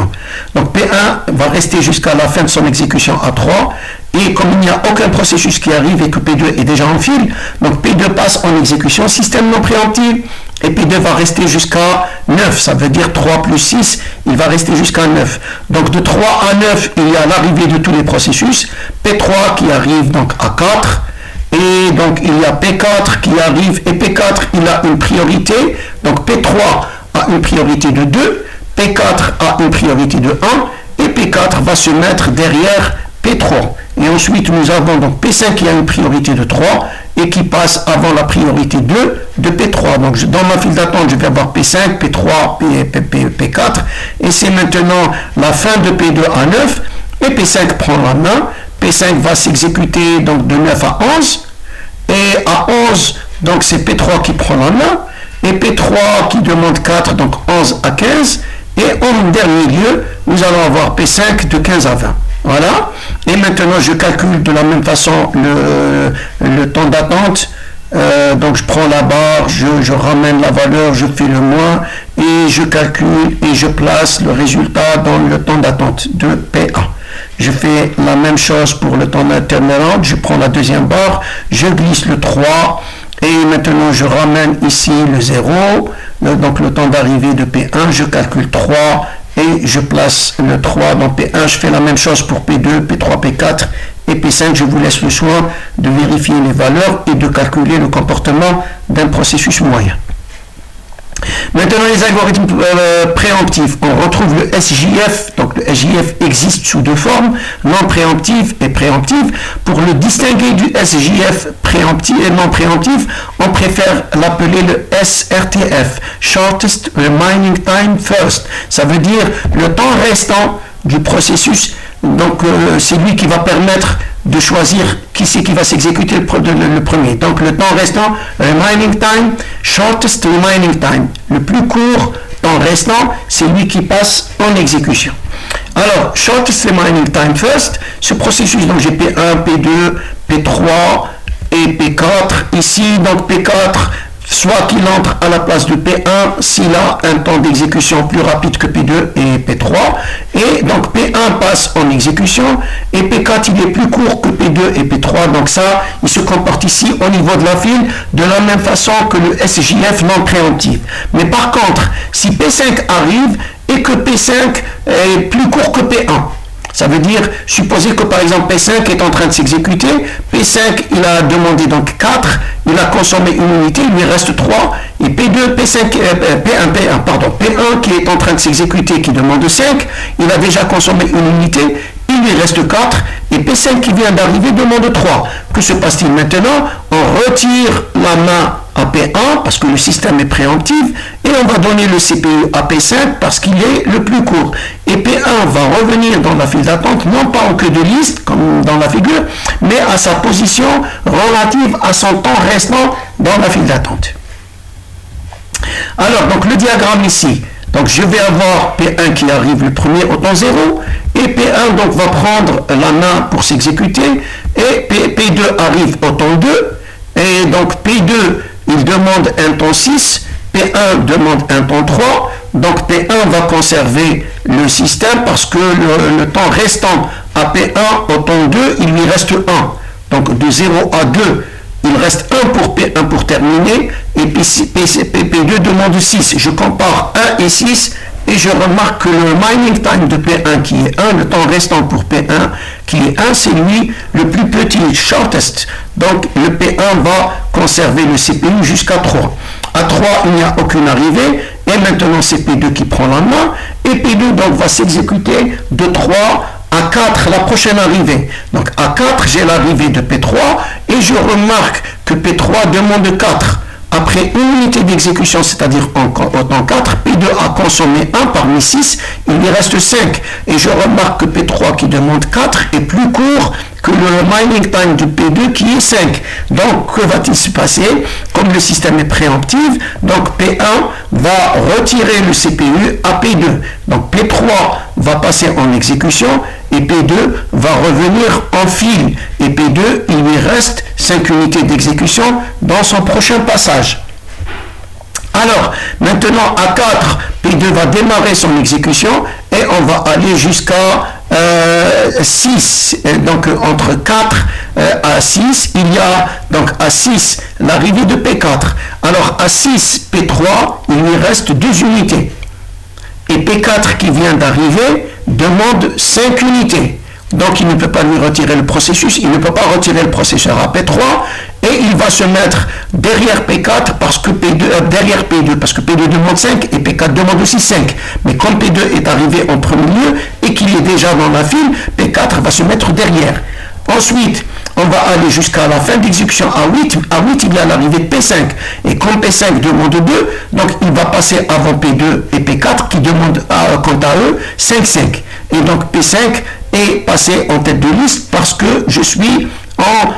Donc P1 va rester jusqu'à la fin de son exécution à 3, et comme il n'y a aucun processus qui arrive et que P2 est déjà en file, donc P2 passe en exécution, système non préemptif, et P2 va rester jusqu'à 9, ça veut dire 3 plus 6, il va rester jusqu'à 9. Donc de 3 à 9, il y a l'arrivée de tous les processus, P3 qui arrive donc à 4, et donc il y a P4 qui arrive, et P4 il a une priorité, donc P3 a une priorité de 2, P4 a une priorité de 1, et P4 va se mettre derrière P3. Et ensuite nous avons donc P5 qui a une priorité de 3 et qui passe avant la priorité 2 de P3. Donc dans ma file d'attente, je vais avoir P5, P3, P4, et c'est maintenant la fin de P2 à 9, et P5 prend la main. P5 va s'exécuter donc de 9 à 11, et à 11, donc c'est P3 qui prend la main, et P3 qui demande 4, donc 11 à 15, et en dernier lieu, nous allons avoir P5 de 15 à 20. Voilà, et maintenant je calcule de la même façon le temps d'attente. Donc je prends la barre, je ramène la valeur, je fais le moins, et je calcule et je place le résultat dans le temps d'attente de P1. Je fais la même chose pour le temps d'intermédiaire, je prends la deuxième barre, je glisse le 3, et maintenant je ramène ici le 0, donc le temps d'arrivée de P1, je calcule 3, et je place le 3 dans P1, je fais la même chose pour P2, P3, P4 et P5, je vous laisse le soin de vérifier les valeurs et de calculer le comportement d'un processus moyen. Maintenant, les algorithmes préemptifs, on retrouve le SJF, donc le SJF existe sous deux formes, non préemptif et préemptif. Pour le distinguer du SJF préemptif et non préemptif, on préfère l'appeler le SRTF, Shortest Remaining Time First. Ça veut dire le temps restant du processus, donc c'est lui qui va permettre de choisir qui c'est qui va s'exécuter le premier. Donc le temps restant, remaining time, shortest remaining time. Le plus court temps restant, c'est lui qui passe en exécution. Alors, shortest remaining time first, ce processus, donc j'ai P1, P2, P3 et P4. Ici, donc P4, soit qu'il entre à la place de P1 s'il a un temps d'exécution plus rapide que P2 et P3, et donc P1 passe en exécution, et P4 il est plus court que P2 et P3, donc ça, il se comporte ici au niveau de la file de la même façon que le SJF non préemptif. Mais par contre, si P5 arrive et que P5 est plus court que P1, Ça veut dire, supposer que par exemple P5 est en train de s'exécuter, P5 il a demandé donc 4, il a consommé une unité, il lui reste 3, et P2, P1 qui est en train de s'exécuter, qui demande 5, il a déjà consommé une unité, il lui reste 4, et P5 qui vient d'arriver demande 3. Que se passe-t-il maintenant? On retire la main à P1 parce que le système est préemptif et on va donner le CPU à P5 parce qu'il est le plus court. Et P1 va revenir dans la file d'attente, non pas en queue de liste comme dans la figure, mais à sa position relative à son temps restant dans la file d'attente. Alors, donc le diagramme ici, donc je vais avoir P1 qui arrive le premier au temps 0 et P1 donc va prendre la main pour s'exécuter et P2 arrive au temps 2 et donc P2 il demande un temps 6, P1 demande un temps 3, donc P1 va conserver le système parce que le temps restant à P1 au temps 2, il lui reste 1. Donc de 0 à 2, il reste 1 pour P1 pour terminer, et P2 demande 6. Je compare 1 et 6, et je remarque que le mining time de P1 qui est 1, le temps restant pour P1 qui est 1, c'est lui le plus petit, shortest. Donc le P1 va conserver le CPU jusqu'à 3. À 3, il n'y a aucune arrivée, et maintenant c'est P2 qui prend la main, et P2 donc va s'exécuter de 3 à 4 la prochaine arrivée. Donc à 4, j'ai l'arrivée de P3, et je remarque que P3 demande 4. Après une unité d'exécution, c'est-à-dire en temps 4, P2 a consommé 1 parmi 6, il lui reste 5. Et je remarque que P3 qui demande 4 est plus court que le mining time du P2 qui est 5. Donc, que va-t-il se passer? Comme le système est préemptif, donc P1 va retirer le CPU à P2. Donc, P3 va passer en exécution et P2 va revenir en file. Et P2, il lui reste 5 unités d'exécution dans son prochain passage. Alors, maintenant, à 4, P2 va démarrer son exécution et on va aller jusqu'à 6. Donc, entre 4 à 6, il y a donc à 6 l'arrivée de P4. Alors, à 6, P3, il lui reste 2 unités. Et P4 qui vient d'arriver demande 5 unités. Donc il ne peut pas lui retirer le processus, il ne peut pas retirer le processeur à P3 et il va se mettre derrière P4 parce que derrière P2 parce que P2 demande 5 et P4 demande aussi 5. Mais comme P2 est arrivé en premier lieu et qu'il est déjà dans la file, P4 va se mettre derrière. Ensuite, on va aller jusqu'à la fin d'exécution à 8. À 8, il y a l'arrivée de P5. Et comme P5 demande 2, donc il va passer avant P2 et P4 qui demandent quant à eux 5-5. Et donc P5 est passé en tête de liste parce que je suis en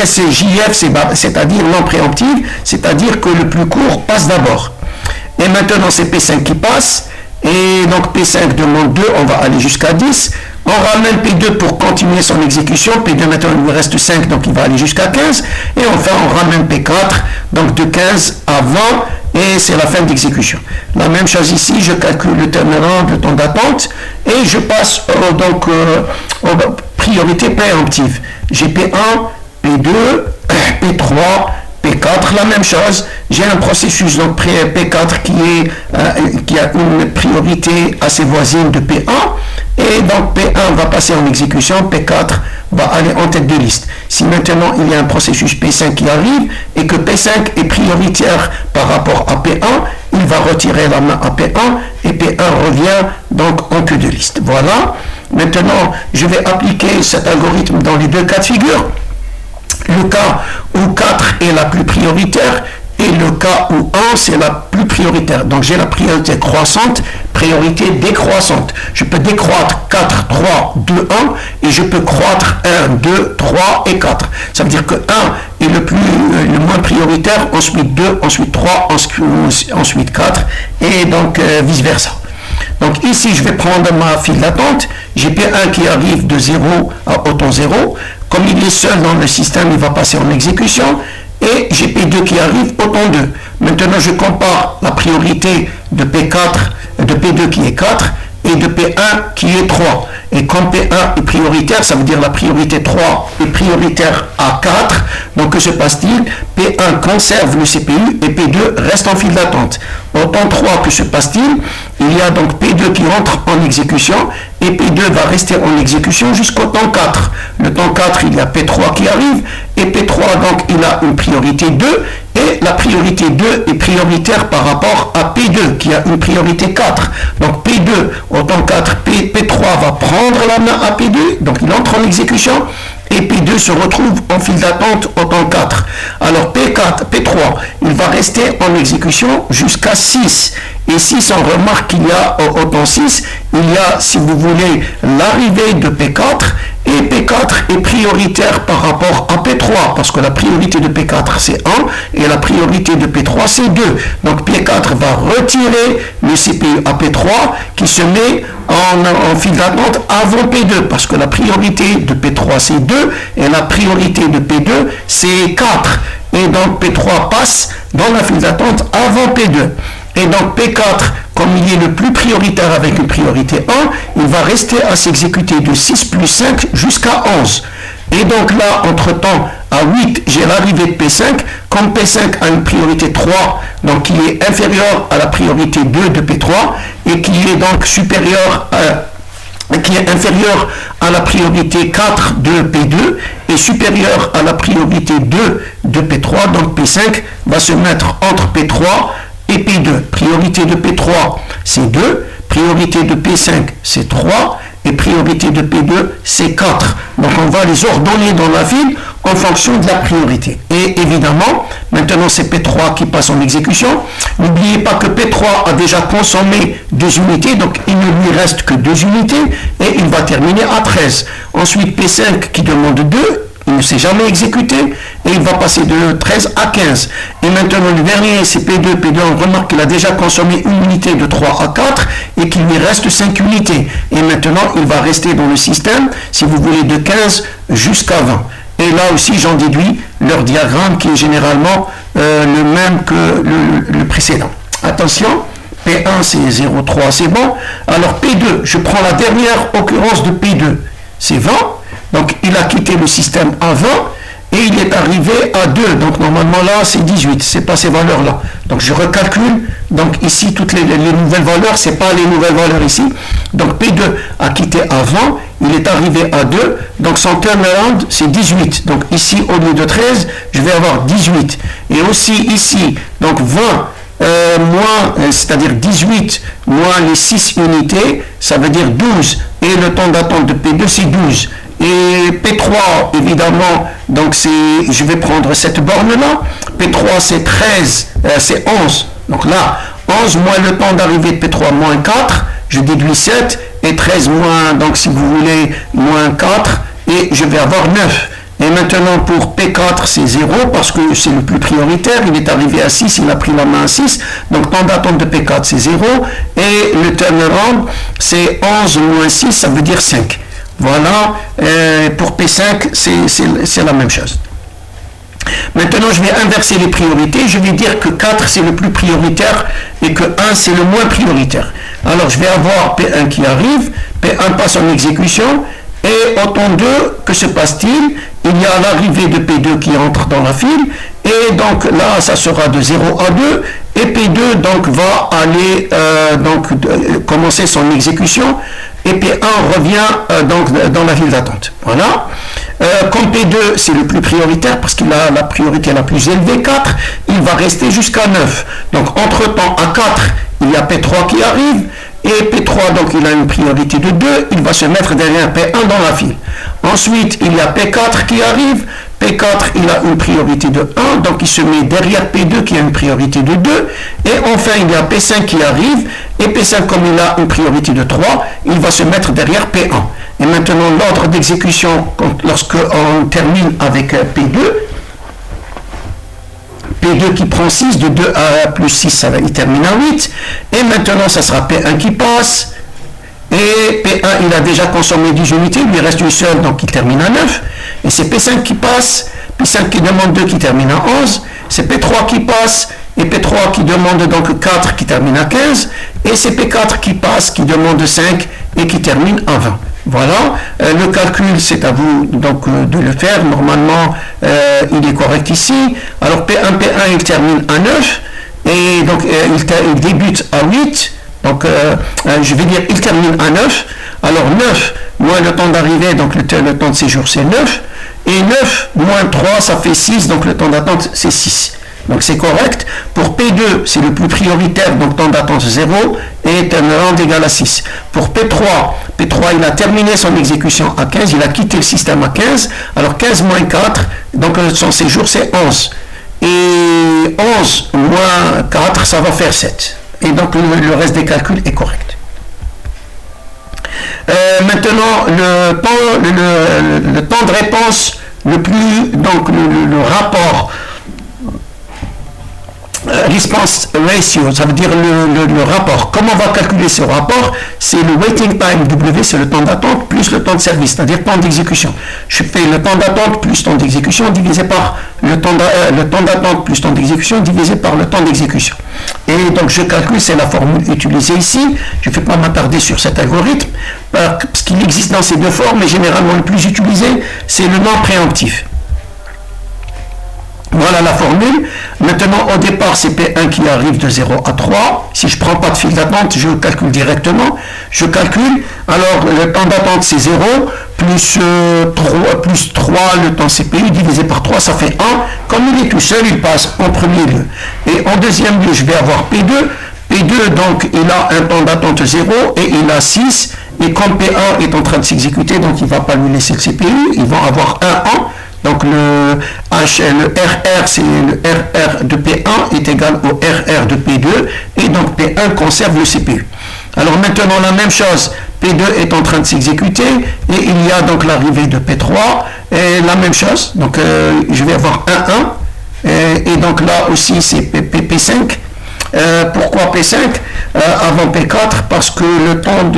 SJF, c'est-à-dire non préemptive, c'est-à-dire que le plus court passe d'abord. Et maintenant, c'est P5 qui passe. Et donc P5 demande 2, on va aller jusqu'à 10. On ramène P2 pour continuer son exécution. P2 maintenant il lui reste 5, donc il va aller jusqu'à 15. Et enfin on ramène P4, donc de 15 à 20, et c'est la fin d'exécution. La même chose ici, je calcule le turnaround, le temps d'attente, et je passe aux priorités préemptives. J'ai P1, P2, P3, P4, la même chose, j'ai un processus donc P4 qui a une priorité assez voisine de P1 et donc P1 va passer en exécution, P4 va aller en tête de liste. Si maintenant il y a un processus P5 qui arrive et que P5 est prioritaire par rapport à P1, il va retirer la main à P1 et P1 revient donc en queue de liste. Voilà, maintenant je vais appliquer cet algorithme dans les deux cas de figure. Le cas où 4 est la plus prioritaire et le cas où 1 c'est la plus prioritaire. Donc j'ai la priorité croissante, priorité décroissante. Je peux décroître 4, 3, 2, 1 et je peux croître 1, 2, 3 et 4. Ça veut dire que 1 est le moins prioritaire, ensuite 2, ensuite 3, ensuite 4 et donc vice versa. Donc ici je vais prendre ma file d'attente, j'ai P1 qui arrive de 0 au temps 0. Comme il est seul dans le système, il va passer en exécution. Et j'ai P2 qui arrive au temps 2. Maintenant, je compare la priorité de P4, de P2 qui est 4, et de P1 qui est 3. Et comme P1 est prioritaire, ça veut dire la priorité 3 est prioritaire à 4. Donc que se passe-t-il? P1 conserve le CPU et P2 reste en file d'attente. Au temps 3, que se passe-t-il? Il y a donc P2 qui rentre en exécution et P2 va rester en exécution jusqu'au temps 4. Le temps 4, il y a P3 qui arrive et P3 donc il a une priorité 2 et la priorité 2 est prioritaire par rapport à P2 qui a une priorité 4. Donc P2 au temps 4, P3 va prendre la main à P2, donc il entre en exécution et P2 se retrouve en file d'attente au temps 4. Alors P3, il va rester en exécution jusqu'à 6. Et 6, on remarque qu'il y a au temps 6, il y a, si vous voulez, l'arrivée de P4, et P4 est prioritaire par rapport à P3, parce que la priorité de P4 c'est 1, et la priorité de P3 c'est 2. Donc P4 va retirer le CPU à P3, qui se met en file d'attente avant P2, parce que la priorité de P3 c'est 2, et la priorité de P2 c'est 4. Et donc P3 passe dans la file d'attente avant P2. Et donc P4, comme il est le plus prioritaire avec une priorité 1, il va rester à s'exécuter de 6 plus 5 jusqu'à 11. Et donc là, entre-temps, à 8, j'ai l'arrivée de P5. Comme P5 a une priorité 3, donc qui est inférieure à la priorité 2 de P3, et qui est donc supérieure qui est inférieur à la priorité 4 de P2 et supérieur à la priorité 2 de P3. Donc P5 va se mettre entre P3 et P2. Priorité de P3 c'est 2, priorité de P5 c'est 3 et priorité de P2 c'est 4. Donc on va les ordonner dans la file en fonction de la priorité. Et évidemment, maintenant c'est P3 qui passe en exécution. N'oubliez pas que P3 a déjà consommé 2 unités, donc il ne lui reste que 2 unités et il va terminer à 13. Ensuite P5 qui demande 2, il ne s'est jamais exécuté et il va passer de 13 à 15. Et maintenant le dernier c'est P2. P2, on remarque qu'il a déjà consommé une unité de 3 à 4 et qu'il lui reste 5 unités. Et maintenant il va rester dans le système, si vous voulez, de 15 jusqu'à 20. Et là aussi j'en déduis leur diagramme qui est généralement le même que le précédent. Attention, P1 c'est 0,3, c'est bon. Alors P2, je prends la dernière occurrence de P2, c'est 20. Donc il a quitté le système à 20 et il est arrivé à 2. Donc normalement là c'est 18, c'est pas ces valeurs là. Donc je recalcule. Donc ici toutes les nouvelles valeurs, c'est pas les nouvelles valeurs ici. Donc P2 a quitté à 20, il est arrivé à 2. Donc son turnaround c'est 18. Donc ici au lieu de 13, je vais avoir 18. Et aussi ici, donc 20 c'est-à-dire 18 moins les 6 unités, ça veut dire 12. Et le temps d'attente de P2 c'est 12. Et P3, évidemment, donc je vais prendre cette borne-là. P3, c'est 13, c'est 11. Donc là, 11 moins le temps d'arrivée de P3 moins 4, je déduis 7. Et 13 moins, donc si vous voulez, moins 4. Et je vais avoir 9. Et maintenant, pour P4, c'est 0 parce que c'est le plus prioritaire. Il est arrivé à 6, il a pris la main à 6. Donc, temps d'attente de P4, c'est 0. Et le turnaround, c'est 11 moins 6, ça veut dire 5. Voilà, pour P5, c'est la même chose. Maintenant, je vais inverser les priorités. Je vais dire que 4, c'est le plus prioritaire et que 1, c'est le moins prioritaire. Alors, je vais avoir P1 qui arrive. P1 passe en exécution. Et au temps 2, que se passe-t-il? Il y a l'arrivée de P2 qui entre dans la file. Et donc là, ça sera de 0 à 2. Et P2 donc, va aller commencer son exécution. Et P1 revient donc dans la file d'attente. Voilà. Comme P2 c'est le plus prioritaire parce qu'il a la priorité la plus élevée, 4, il va rester jusqu'à 9. Donc entre temps à 4, il y a P3 qui arrive. Et P3 donc il a une priorité de 2, il va se mettre derrière P1 dans la file. Ensuite il y a P4 qui arrive. P4 il a une priorité de 1, donc il se met derrière P2 qui a une priorité de 2. Et enfin il y a P5 qui arrive. Et P5 comme il a une priorité de 3, il va se mettre derrière P1. Et maintenant l'ordre d'exécution lorsque on termine avec P2. P2 qui prend 6, de 2 à plus 6, il termine à 8. Et maintenant, ça sera P1 qui passe. Et P1, il a déjà consommé 10 unités, il lui reste une seule, donc il termine à 9. Et c'est P5 qui passe, P5 qui demande 2 qui termine à 11. C'est P3 qui passe, et P3 qui demande donc 4 qui termine à 15, et c'est P4 qui passe, qui demande 5 et qui termine à 20. Voilà, le calcul c'est à vous donc de le faire, normalement il est correct ici. Alors P1, P1 il termine à 9, et donc il débute à 8, donc je vais dire il termine à 9, alors 9 moins le temps d'arrivée, donc le temps de séjour c'est 9, et 9 moins 3 ça fait 6, donc le temps d'attente c'est 6. Donc c'est correct. Pour P2, c'est le plus prioritaire, donc temps d'attente 0 et turnaround égal à 6. Pour P3, il a terminé son exécution à 15, il a quitté le système à 15, alors 15 moins 4, donc son séjour c'est 11. Et 11 moins 4, ça va faire 7. Et donc le reste des calculs est correct. Maintenant, le temps de réponse donc le rapport response ratio, ça veut dire le rapport. Comment on va calculer ce rapport? C'est le waiting time, W, c'est le temps d'attente plus le temps de service, c'est-à-dire temps d'exécution. Je fais le temps d'attente plus temps d'exécution divisé par le temps d'attente plus temps d'exécution divisé par le temps d'exécution. Et donc je calcule, c'est la formule utilisée ici. Je ne vais pas m'attarder sur cet algorithme parce qu'il existe dans ces deux formes, mais généralement le plus utilisé, c'est le non préemptif. Voilà la formule. Maintenant, au départ, c'est P1 qui arrive de 0 à 3. Si je ne prends pas de fil d'attente, je calcule directement. Je calcule. Alors, le temps d'attente, c'est 0, plus 3, le temps CPU, divisé par 3, ça fait 1. Comme il est tout seul, il passe en premier lieu. Et en deuxième lieu, je vais avoir P2. P2, donc, il a un temps d'attente 0 et il a 6. Et comme P1 est en train de s'exécuter, donc il ne va pas lui laisser le CPU, il va avoir 1, 1. Donc le RR, c'est le RR de P1 est égal au RR de P2 et donc P1 conserve le CPU. Alors maintenant la même chose, P2 est en train de s'exécuter et il y a donc l'arrivée de P3 et la même chose, donc je vais avoir 1, 1 et donc là aussi c'est P5. Pourquoi P5 avant P4? Parce que le temps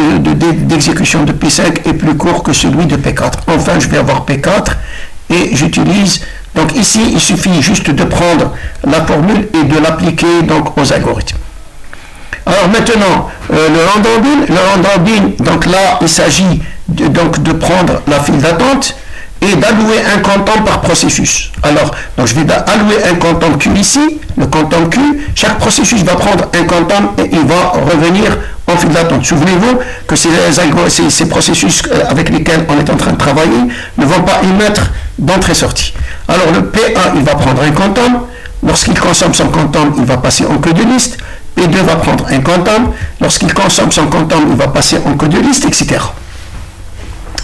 d'exécution de P5 est plus court que celui de P4. Enfin je vais avoir P4 et j'utilise, donc ici il suffit juste de prendre la formule et de l'appliquer donc aux algorithmes. Alors maintenant le round robin, donc là il s'agit de prendre la file d'attente et d'allouer un quantum par processus. Alors donc je vais allouer un quantum Q ici, le quantum Q, chaque processus va prendre un quantum et il va revenir en file d'attente. Souvenez-vous que ces processus avec lesquels on est en train de travailler ne vont pas émettre d'entrée-sortie. Alors le P1 il va prendre un quantum, lorsqu'il consomme son quantum il va passer en queue de liste, P2 va prendre un quantum, lorsqu'il consomme son quantum il va passer en queue de liste, etc.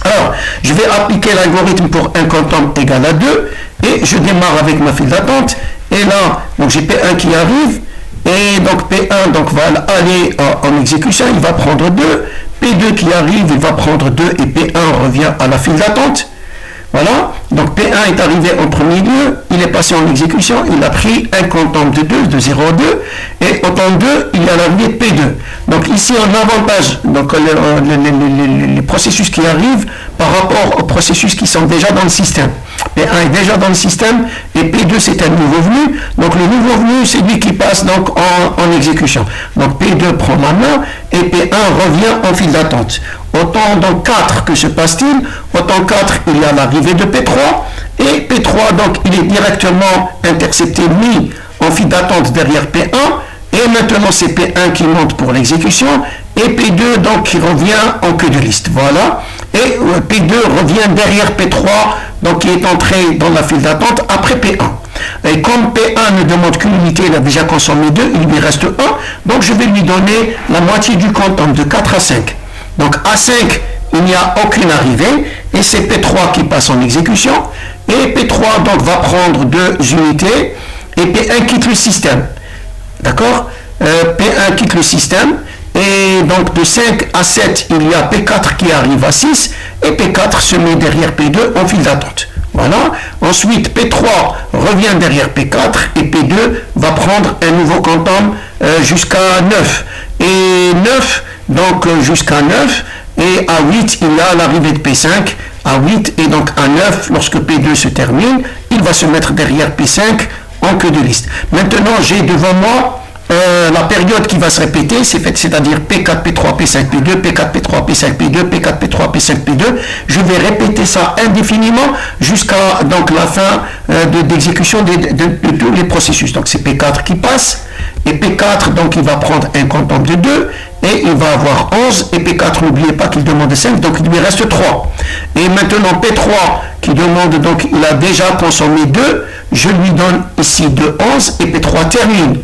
Alors, je vais appliquer l'algorithme pour un quantum égal à 2 et je démarre avec ma file d'attente. Et là, donc j'ai P1 qui arrive et donc P1 donc, va aller en exécution, il va prendre 2. P2 qui arrive, il va prendre 2 et P1 revient à la file d'attente. Voilà, donc P1 est arrivé en premier lieu, il est passé en exécution, il a pris un quantum de 2, de 0 à 2, et au temps 2, il y a l'arrivée de P2. Donc ici, on avantage donc, les processus qui arrivent par rapport aux processus qui sont déjà dans le système. P1 est déjà dans le système, et P2 c'est un nouveau venu, donc le nouveau venu c'est lui qui passe donc en exécution. Donc P2 prend la main, et P1 revient en file d'attente. Au temps donc 4, que se passe-t-il? Au temps 4, il y a l'arrivée de P3, et P3, donc, il est directement intercepté, mis en file d'attente derrière P1, et maintenant c'est P1 qui monte pour l'exécution, et P2, donc, qui revient en queue de liste. Voilà. Et P2 revient derrière P3, donc, qui est entré dans la file d'attente après P1. Et comme P1 ne demande qu'une unité, il a déjà consommé 2, il lui reste 1, donc je vais lui donner la moitié du quantum, de 4 à 5. Donc à 5, il n'y a aucune arrivée, et c'est P3 qui passe en exécution, et P3 donc va prendre 2 unités, et P1 quitte le système. D'accord? P1 quitte le système, et donc de 5 à 7, il y a P4 qui arrive à 6, et P4 se met derrière P2 en file d'attente. Voilà. Ensuite, P3 revient derrière P4, et P2 va prendre un nouveau quantum jusqu'à 9. Et 9, donc jusqu'à 9, et à 8, il y a l'arrivée de P5, à 8, et donc à 9, lorsque P2 se termine, il va se mettre derrière P5 en donc de liste. Maintenant, j'ai devant moi la période qui va se répéter, c'est-à-dire P4, P3, P5, P2, P4, P3, P5, P2, P4, P3, P5, P2. Je vais répéter ça indéfiniment jusqu'à donc la fin d'exécution de tous les processus. Donc c'est P4 qui passe, et P4, donc il va prendre un comptant de 2, et il va avoir 11, et P4, n'oubliez pas qu'il demande 5, donc il lui reste 3. Et maintenant P3 qui demande, donc il a déjà consommé 2, je lui donne ici de 11, et P3 termine.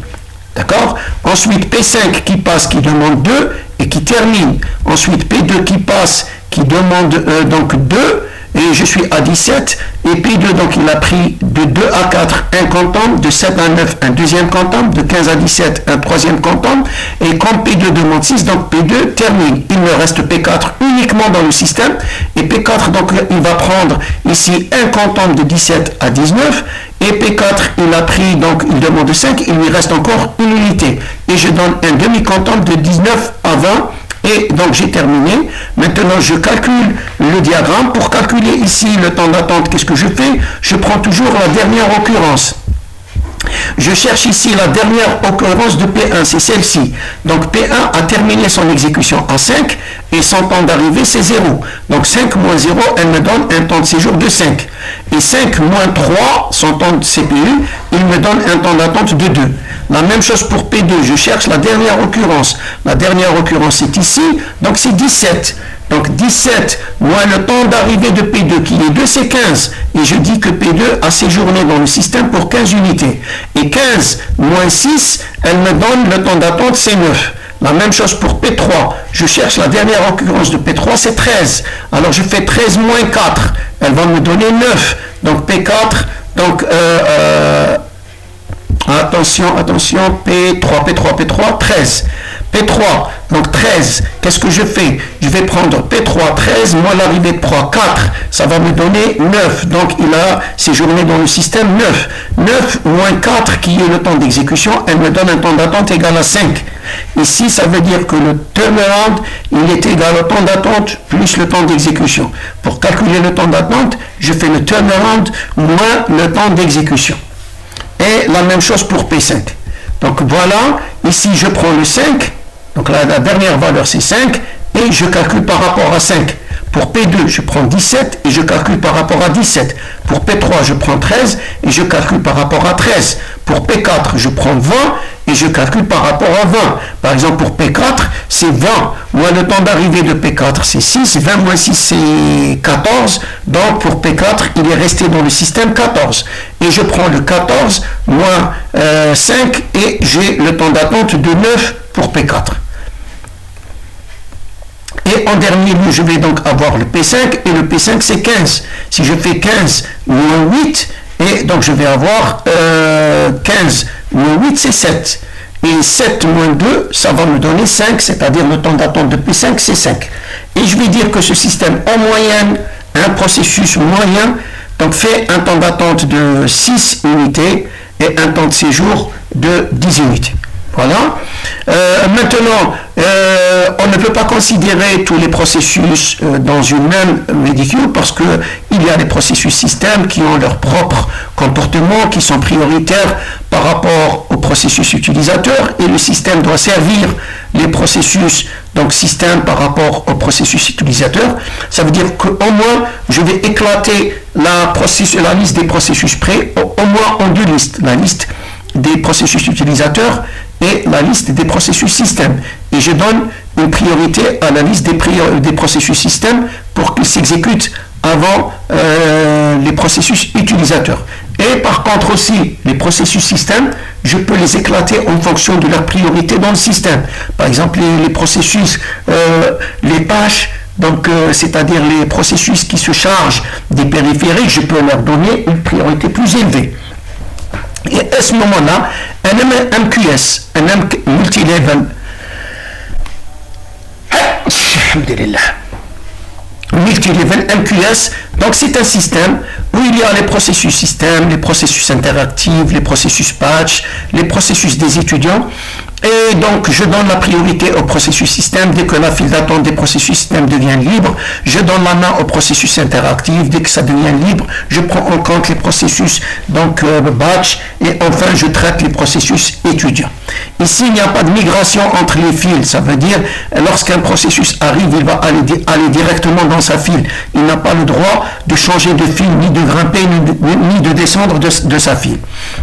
D'accord? Ensuite, P5 qui passe, qui demande 2 et qui termine. Ensuite, P2 qui passe, qui demande donc 2 et je suis à 17. Et P2, donc il a pris de 2 à 4 un comptant, de 7 à 9 un deuxième comptant, de 15 à 17 un troisième comptant. Et comme P2 demande 6, donc P2 termine. Il me reste P4 uniquement dans le système. Et P4, donc il va prendre ici un comptant de 17 à 19. Et P4, il a pris, donc il demande 5, il lui reste encore une unité. Et je donne un demi-comptant de 19 à 20. Et donc j'ai terminé. Maintenant je calcule le diagramme. Pour calculer ici le temps d'attente, qu'est-ce que je fais? Je prends toujours la dernière occurrence. Je cherche ici la dernière occurrence de P1, c'est celle-ci. Donc P1 a terminé son exécution à 5 et son temps d'arrivée c'est 0. Donc 5 moins 0, elle me donne un temps de séjour de 5. Et 5 moins 3, son temps de CPU, il me donne un temps d'attente de 2. La même chose pour P2, je cherche la dernière occurrence. La dernière occurrence est ici, donc c'est 17. Donc 17 moins le temps d'arrivée de P2 qui est 2, c'est 15. Et je dis que P2 a séjourné dans le système pour 15 unités. Et 15 moins 6, elle me donne le temps d'attente, c'est 9. La même chose pour P3. Je cherche la dernière occurrence de P3, c'est 13. Alors je fais 13 moins 4. Elle va me donner 9. Donc P4, donc attention, P3, 13. P3, donc 13, qu'est-ce que je fais? Je vais prendre P3, 13, moins l'arrivée de 3, 4, ça va me donner 9. Donc il a séjourné dans le système 9. 9 moins 4, qui est le temps d'exécution, elle me donne un temps d'attente égal à 5. Ici, ça veut dire que le turnaround, il est égal au temps d'attente plus le temps d'exécution. Pour calculer le temps d'attente, je fais le turnaround moins le temps d'exécution. Et la même chose pour P5. Donc voilà, ici je prends le 5, donc la dernière valeur c'est 5, et je calcule par rapport à 5. Pour P2, je prends 17 et je calcule par rapport à 17. Pour P3, je prends 13 et je calcule par rapport à 13. Pour P4, je prends 20 et je calcule par rapport à 20. Par exemple, pour P4, c'est 20 moins le temps d'arrivée de P4, c'est 6. 20 moins 6, c'est 14. Donc, pour P4, il est resté dans le système 14. Et je prends le 14 moins 5 et j'ai le temps d'attente de 9 pour P4. Et en dernier lieu, je vais donc avoir le P5, et le P5 c'est 15. Si je fais 15 moins 8, et donc je vais avoir 15 moins 8 c'est 7. Et 7 moins 2, ça va me donner 5, c'est-à-dire le temps d'attente de P5 c'est 5. Et je vais dire que ce système en moyenne, un processus moyen, donc fait un temps d'attente de 6 unités et un temps de séjour de 10 unités. Voilà. Maintenant, on ne peut pas considérer tous les processus dans une même médicule parce qu'il y a des processus systèmes qui ont leur propre comportement, qui sont prioritaires par rapport au processus utilisateur, et le système doit servir les processus donc système par rapport au processus utilisateur. Ça veut dire qu'au moins, je vais éclater la liste des processus prêts au moins en deux listes. La liste des processus utilisateurs et la liste des processus système. Et je donne une priorité à la liste des processus système pour qu'ils s'exécutent avant les processus utilisateurs. Et par contre aussi, les processus système, je peux les éclater en fonction de leur priorité dans le système. Par exemple, les processus, les tâches, donc c'est-à-dire les processus qui se chargent des périphériques, je peux leur donner une priorité plus élevée. Et à ce moment-là, un MQS, un multi-level, multi-level MQS, donc c'est un système où il y a les processus système, les processus interactifs, les processus patch, les processus des étudiants, Et donc, je donne la priorité au processus système. Dès que la file d'attente des processus système devient libre, je donne la main au processus interactif. Dès que ça devient libre, je prends en compte les processus donc batch. Et enfin, je traite les processus étudiants. Ici, il n'y a pas de migration entre les files. Ça veut dire, lorsqu'un processus arrive, il va aller directement dans sa file. Il n'a pas le droit de changer de file, ni de grimper, ni de descendre de sa file.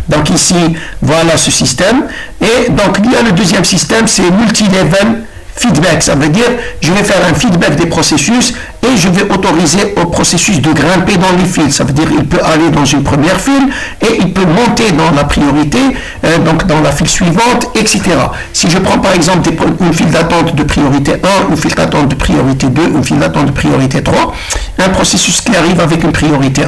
Donc ici, voilà ce système. Et donc, il y a le deuxième système, c'est multi-level feedback. Ça veut dire, je vais faire un feedback des processus et je vais autoriser au processus de grimper dans les files. Ça veut dire, il peut aller dans une première file et il peut monter dans la priorité, donc dans la file suivante, etc. Si je prends par exemple une file d'attente de priorité 1, une file d'attente de priorité 2, une file d'attente de priorité 3, un processus qui arrive avec une priorité 1,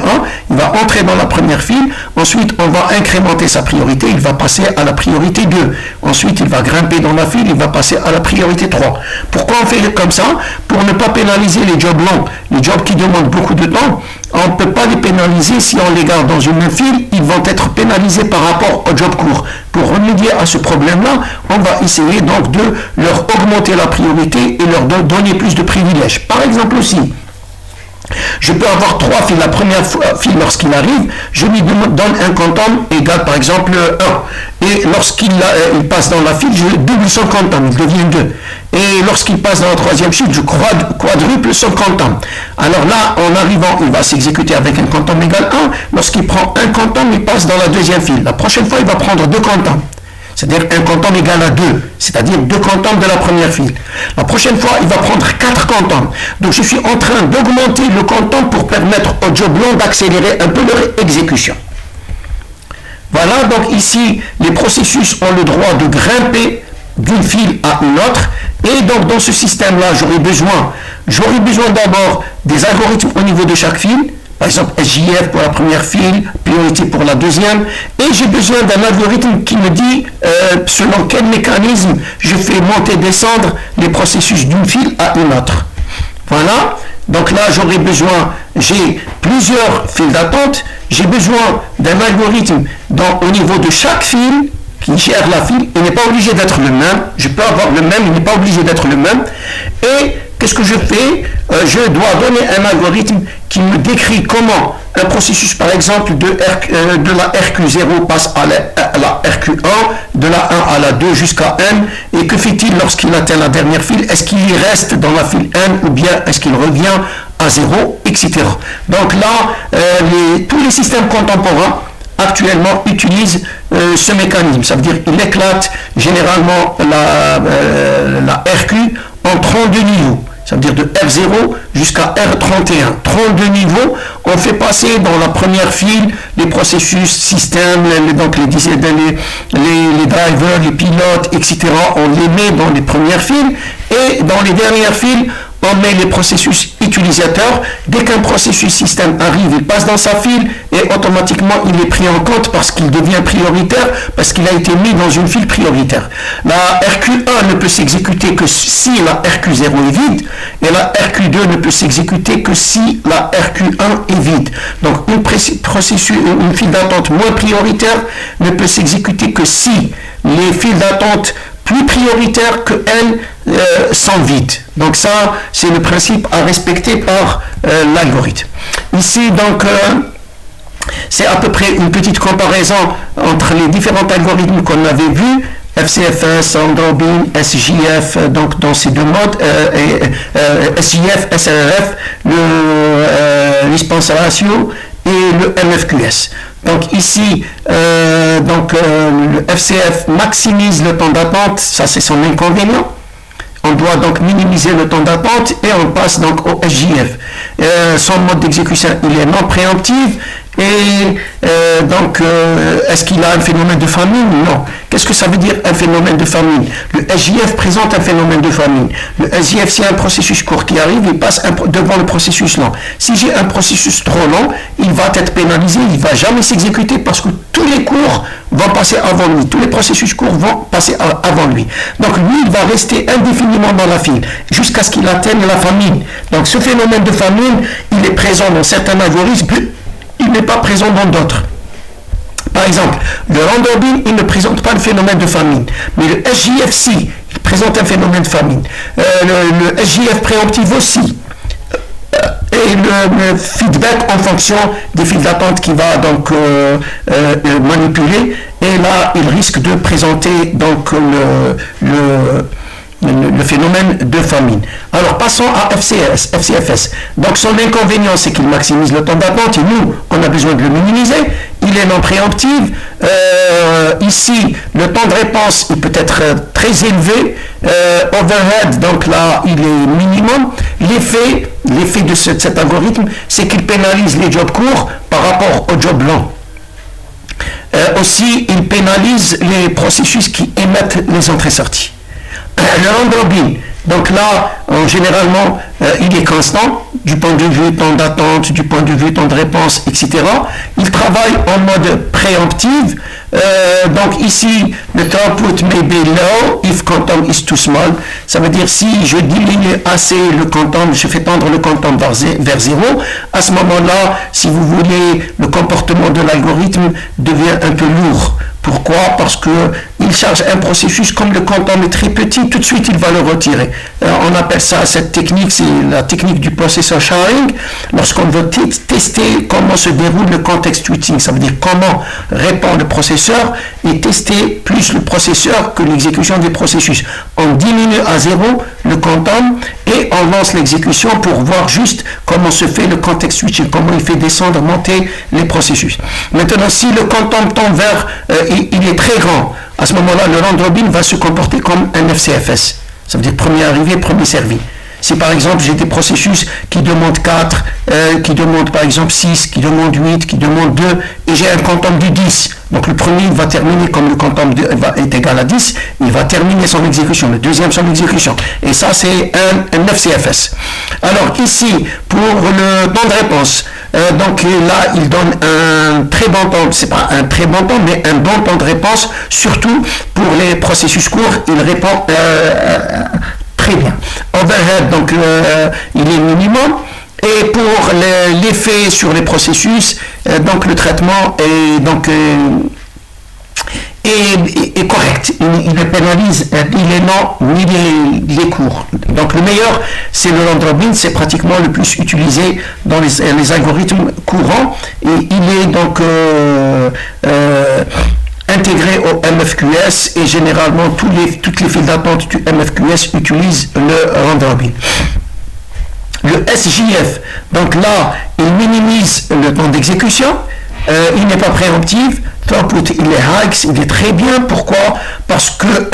il va entrer dans la première file, ensuite on va incrémenter sa priorité, il va passer à la priorité 2, ensuite il va grimper dans la file, il va passer à la priorité 3. Pourquoi on fait comme ça? Pour ne pas pénaliser les jobs longs, les jobs qui demandent beaucoup de temps. On ne peut pas les pénaliser si on les garde dans une même file, ils vont être pénalisés par rapport aux jobs courts. Pour remédier à ce problème-là, on va essayer donc de leur augmenter la priorité et leur donner plus de privilèges. Par exemple aussi, je peux avoir 3 files. La première file, lorsqu'il arrive, je lui donne un quantum égal par exemple 1. Et lorsqu'il passe dans la file, je double son quantum, il devient 2. Et lorsqu'il passe dans la troisième file, je quadruple son quantum. Alors là, en arrivant, il va s'exécuter avec un quantum égal 1. Lorsqu'il prend un quantum, il passe dans la deuxième file. La prochaine fois, il va prendre 2 quantums. C'est-à-dire un quantum égal à 2, c'est-à-dire 2 quantums de la première file. La prochaine fois, il va prendre 4 quantums. Donc je suis en train d'augmenter le quantum pour permettre aux jobs longs d'accélérer un peu leur exécution. Voilà, donc ici, les processus ont le droit de grimper d'une file à une autre. Et donc dans ce système-là, j'aurai besoin d'abord des algorithmes au niveau de chaque file. Par exemple, SJF pour la première file, priorité pour la deuxième. Et j'ai besoin d'un algorithme qui me dit selon quel mécanisme je fais monter, descendre les processus d'une file à une autre. Voilà. Donc là, j'ai plusieurs files d'attente. J'ai besoin d'un algorithme au niveau de chaque file qui gère la file. Il n'est pas obligé d'être le même. Je peux avoir le même, il n'est pas obligé d'être le même. Et qu'est-ce que je fais? Je dois donner un algorithme qui me décrit comment un processus, par exemple, de la RQ0 passe à la RQ1, de la 1 à la 2 jusqu'à n, et que fait-il lorsqu'il atteint la dernière file? Est-ce qu'il y reste dans la file n ou bien est-ce qu'il revient à 0, etc. Donc là, tous les systèmes contemporains actuellement utilisent ce mécanisme. Ça veut dire qu'il éclate généralement la RQ en 32 niveaux. Ça veut dire de R0 jusqu'à R31. 32 niveaux, on fait passer dans la première file les processus, systèmes, donc les drivers, les pilotes, etc. On les met dans les premières files et dans les dernières files, on met les processus utilisateurs. Dès qu'un processus système arrive, il passe dans sa file et automatiquement il est pris en compte parce qu'il devient prioritaire, parce qu'il a été mis dans une file prioritaire. La RQ1 ne peut s'exécuter que si la RQ0 est vide et la RQ2 ne peut s'exécuter que si la RQ1 est vide. Donc une file d'attente moins prioritaire ne peut s'exécuter que si les files d'attente plus prioritaires que elles sont vides. Donc ça, c'est le principe à respecter par l'algorithme. Ici, donc, c'est à peu près une petite comparaison entre les différents algorithmes qu'on avait vus, FCFS, Androbin, SJF, donc dans ces deux modes, SJF, SRF, le response ratio et le MFQS. Donc ici, le FCF maximise le temps d'attente, ça c'est son inconvénient. On doit donc minimiser le temps d'attente et on passe donc au SJF. Son mode d'exécution, il est non préemptif. Et est-ce qu'il a un phénomène de famine? Non. Qu'est-ce que ça veut dire un phénomène de famine? Le SJF présente un phénomène de famine. Le SJF, c'est un processus court qui arrive, il passe devant le processus long. Si j'ai un processus trop long, il va être pénalisé, il ne va jamais s'exécuter parce que tous les courts vont passer avant lui. Tous les processus courts vont passer avant lui. Donc lui, il va rester indéfiniment dans la file jusqu'à ce qu'il atteigne la famine. Donc ce phénomène de famine, il est présent dans certains algorithmes, il n'est pas présent dans d'autres. Par exemple, le round robin, il ne présente pas le phénomène de famine, mais le SJF, il présente un phénomène de famine. Le SJF préemptif aussi. Et le feedback en fonction des files d'attente qu'il va donc manipuler. Et là, il risque de présenter donc le phénomène de famine. Alors passons à FCFS. Donc son inconvénient, c'est qu'il maximise le temps d'attente et nous, on a besoin de le minimiser. Il est non préemptif. Ici, le temps de réponse il peut être très élevé. Overhead, donc là, il est minimum. L'effet de cet algorithme, c'est qu'il pénalise les jobs courts par rapport aux jobs longs. Aussi, il pénalise les processus qui émettent les entrées-sorties. Le round robin, donc là, généralement, il est constant du point de vue temps d'attente, du point de vue temps de réponse, etc. Il travaille en mode préemptif. Donc ici, le throughput may be low if quantum is too small. Ça veut dire si je diminue assez le quantum, je fais tendre le quantum vers 0, à ce moment-là, si vous voulez, le comportement de l'algorithme devient un peu lourd. Pourquoi? Parce qu'il charge un processus, comme le quantum est très petit, tout de suite il va le retirer. On appelle ça, cette technique, c'est la technique du processor sharing. Lorsqu'on veut tester comment se déroule le context switching, ça veut dire comment répond le processeur et tester plus le processeur que l'exécution des processus. On diminue à 0 le quantum et on lance l'exécution pour voir juste comment se fait le context switching, comment il fait descendre, monter les processus. Maintenant, si le quantum tombe vers, il est très grand, à ce moment-là, le round robin va se comporter comme un FCFS. Ça veut dire premier arrivé, premier servi. Si par exemple j'ai des processus qui demandent 4, qui demandent par exemple 6, qui demandent 8, qui demandent 2, et j'ai un quantum de 10, donc le premier va terminer comme le quantum est égal à 10, il va terminer son exécution, le deuxième son exécution. Et ça c'est un FCFS. Alors ici, pour le temps de réponse, donc là il donne un très bon temps, c'est pas un très bon temps, mais un bon temps de réponse, surtout pour les processus courts, il répond très bien. Overhead, donc il est minimum. Et pour l'effet sur les processus, donc le traitement est donc est correct. Il ne pénalise ni les longs ni les courts. Donc le meilleur, c'est le round robin, c'est pratiquement le plus utilisé dans les algorithmes courants. Et il est donc intégré au MFQS et généralement toutes les files d'attente du MFQS utilisent le round robin. Le SJF, donc là, il minimise le temps d'exécution, il n'est pas préemptif, throughput il est high, il est très bien. Pourquoi? Parce que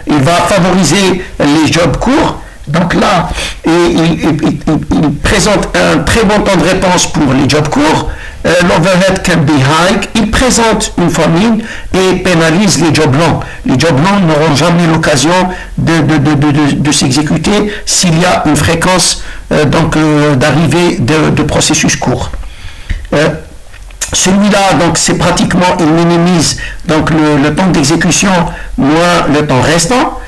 il va favoriser les jobs courts. Donc là, il présente un très bon temps de réponse pour les jobs courts. L'overhead can be high. Il présente une famine et pénalise les jobs longs. Les jobs longs n'auront jamais l'occasion de s'exécuter s'il y a une fréquence d'arrivée de processus courts. Celui-là, donc, c'est pratiquement, il minimise donc le temps d'exécution moins le temps restant.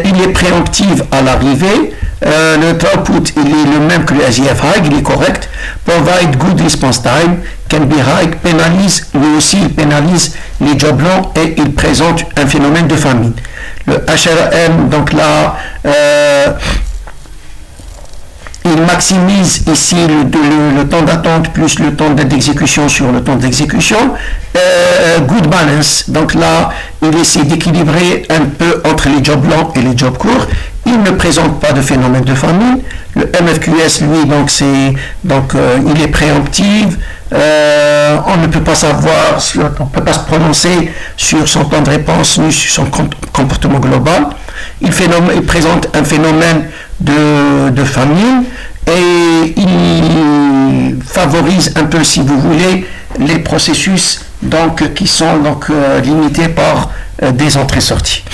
Il est préemptif à l'arrivée. Le throughput, il est le même que le SJF high, il est correct. Provide good response time, can be high, pénalise, lui aussi, il pénalise les jobs longs et il présente un phénomène de famine. Le HRM, donc là, il maximise ici le temps d'attente plus le temps d'exécution sur le temps d'exécution. Good balance, donc là, il essaie d'équilibrer un peu entre les jobs longs et les jobs courts. Il ne présente pas de phénomène de famine. Le MFQS, lui, donc, il est préemptif. On ne peut pas savoir, on ne peut pas se prononcer sur son temps de réponse ni sur son comportement global. Il présente un phénomène de famine et il favorise un peu, si vous voulez, les processus donc, qui sont donc, limités par des entrées-sorties.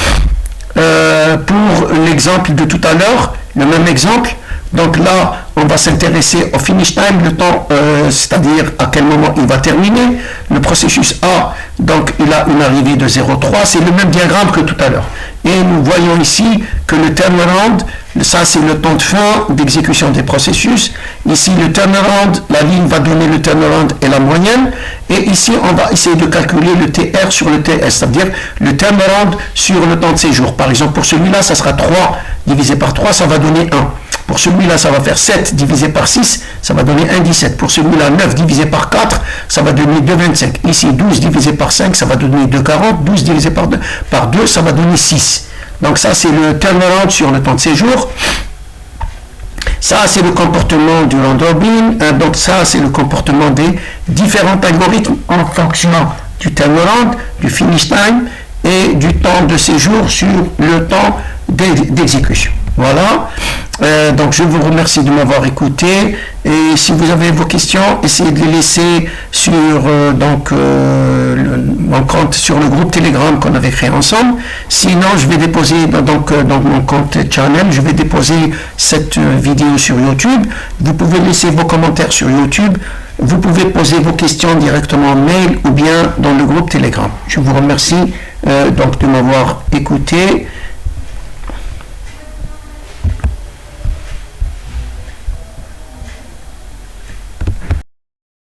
Pour l'exemple de tout à l'heure, le même exemple, donc là, on va s'intéresser au finish time, le temps, c'est-à-dire à quel moment il va terminer. Le processus A, donc il a une arrivée de 0,3, c'est le même diagramme que tout à l'heure. Et nous voyons ici que le turnaround, Ça, c'est le temps de fin d'exécution des processus. Ici, le turnaround, la ligne va donner le turnaround et la moyenne. Et ici, on va essayer de calculer le TR sur le TS, c'est-à-dire le turnaround sur le temps de séjour. Par exemple, pour celui-là, ça sera 3 divisé par 3, ça va donner 1. Pour celui-là, ça va faire 7 divisé par 6, ça va donner 1,17. Pour celui-là, 9 divisé par 4, ça va donner 2,25. Ici, 12 divisé par 5, ça va donner 2,40. 12 divisé par 2, ça va donner 6. Donc ça, c'est le turnaround sur le temps de séjour. Ça, c'est le comportement du round robin. Donc ça, c'est le comportement des différents algorithmes en fonction du turnaround, du finish time et du temps de séjour sur le temps d'exécution. Voilà. Donc je vous remercie de m'avoir écouté, et si vous avez vos questions, essayez de les laisser sur mon compte, sur le groupe Telegram qu'on avait créé ensemble. Sinon, je vais déposer dans mon compte channel, je vais déposer cette vidéo sur YouTube. Vous pouvez laisser vos commentaires sur YouTube. Vous pouvez poser vos questions directement en mail ou bien dans le groupe Telegram. Je vous remercie de m'avoir écouté.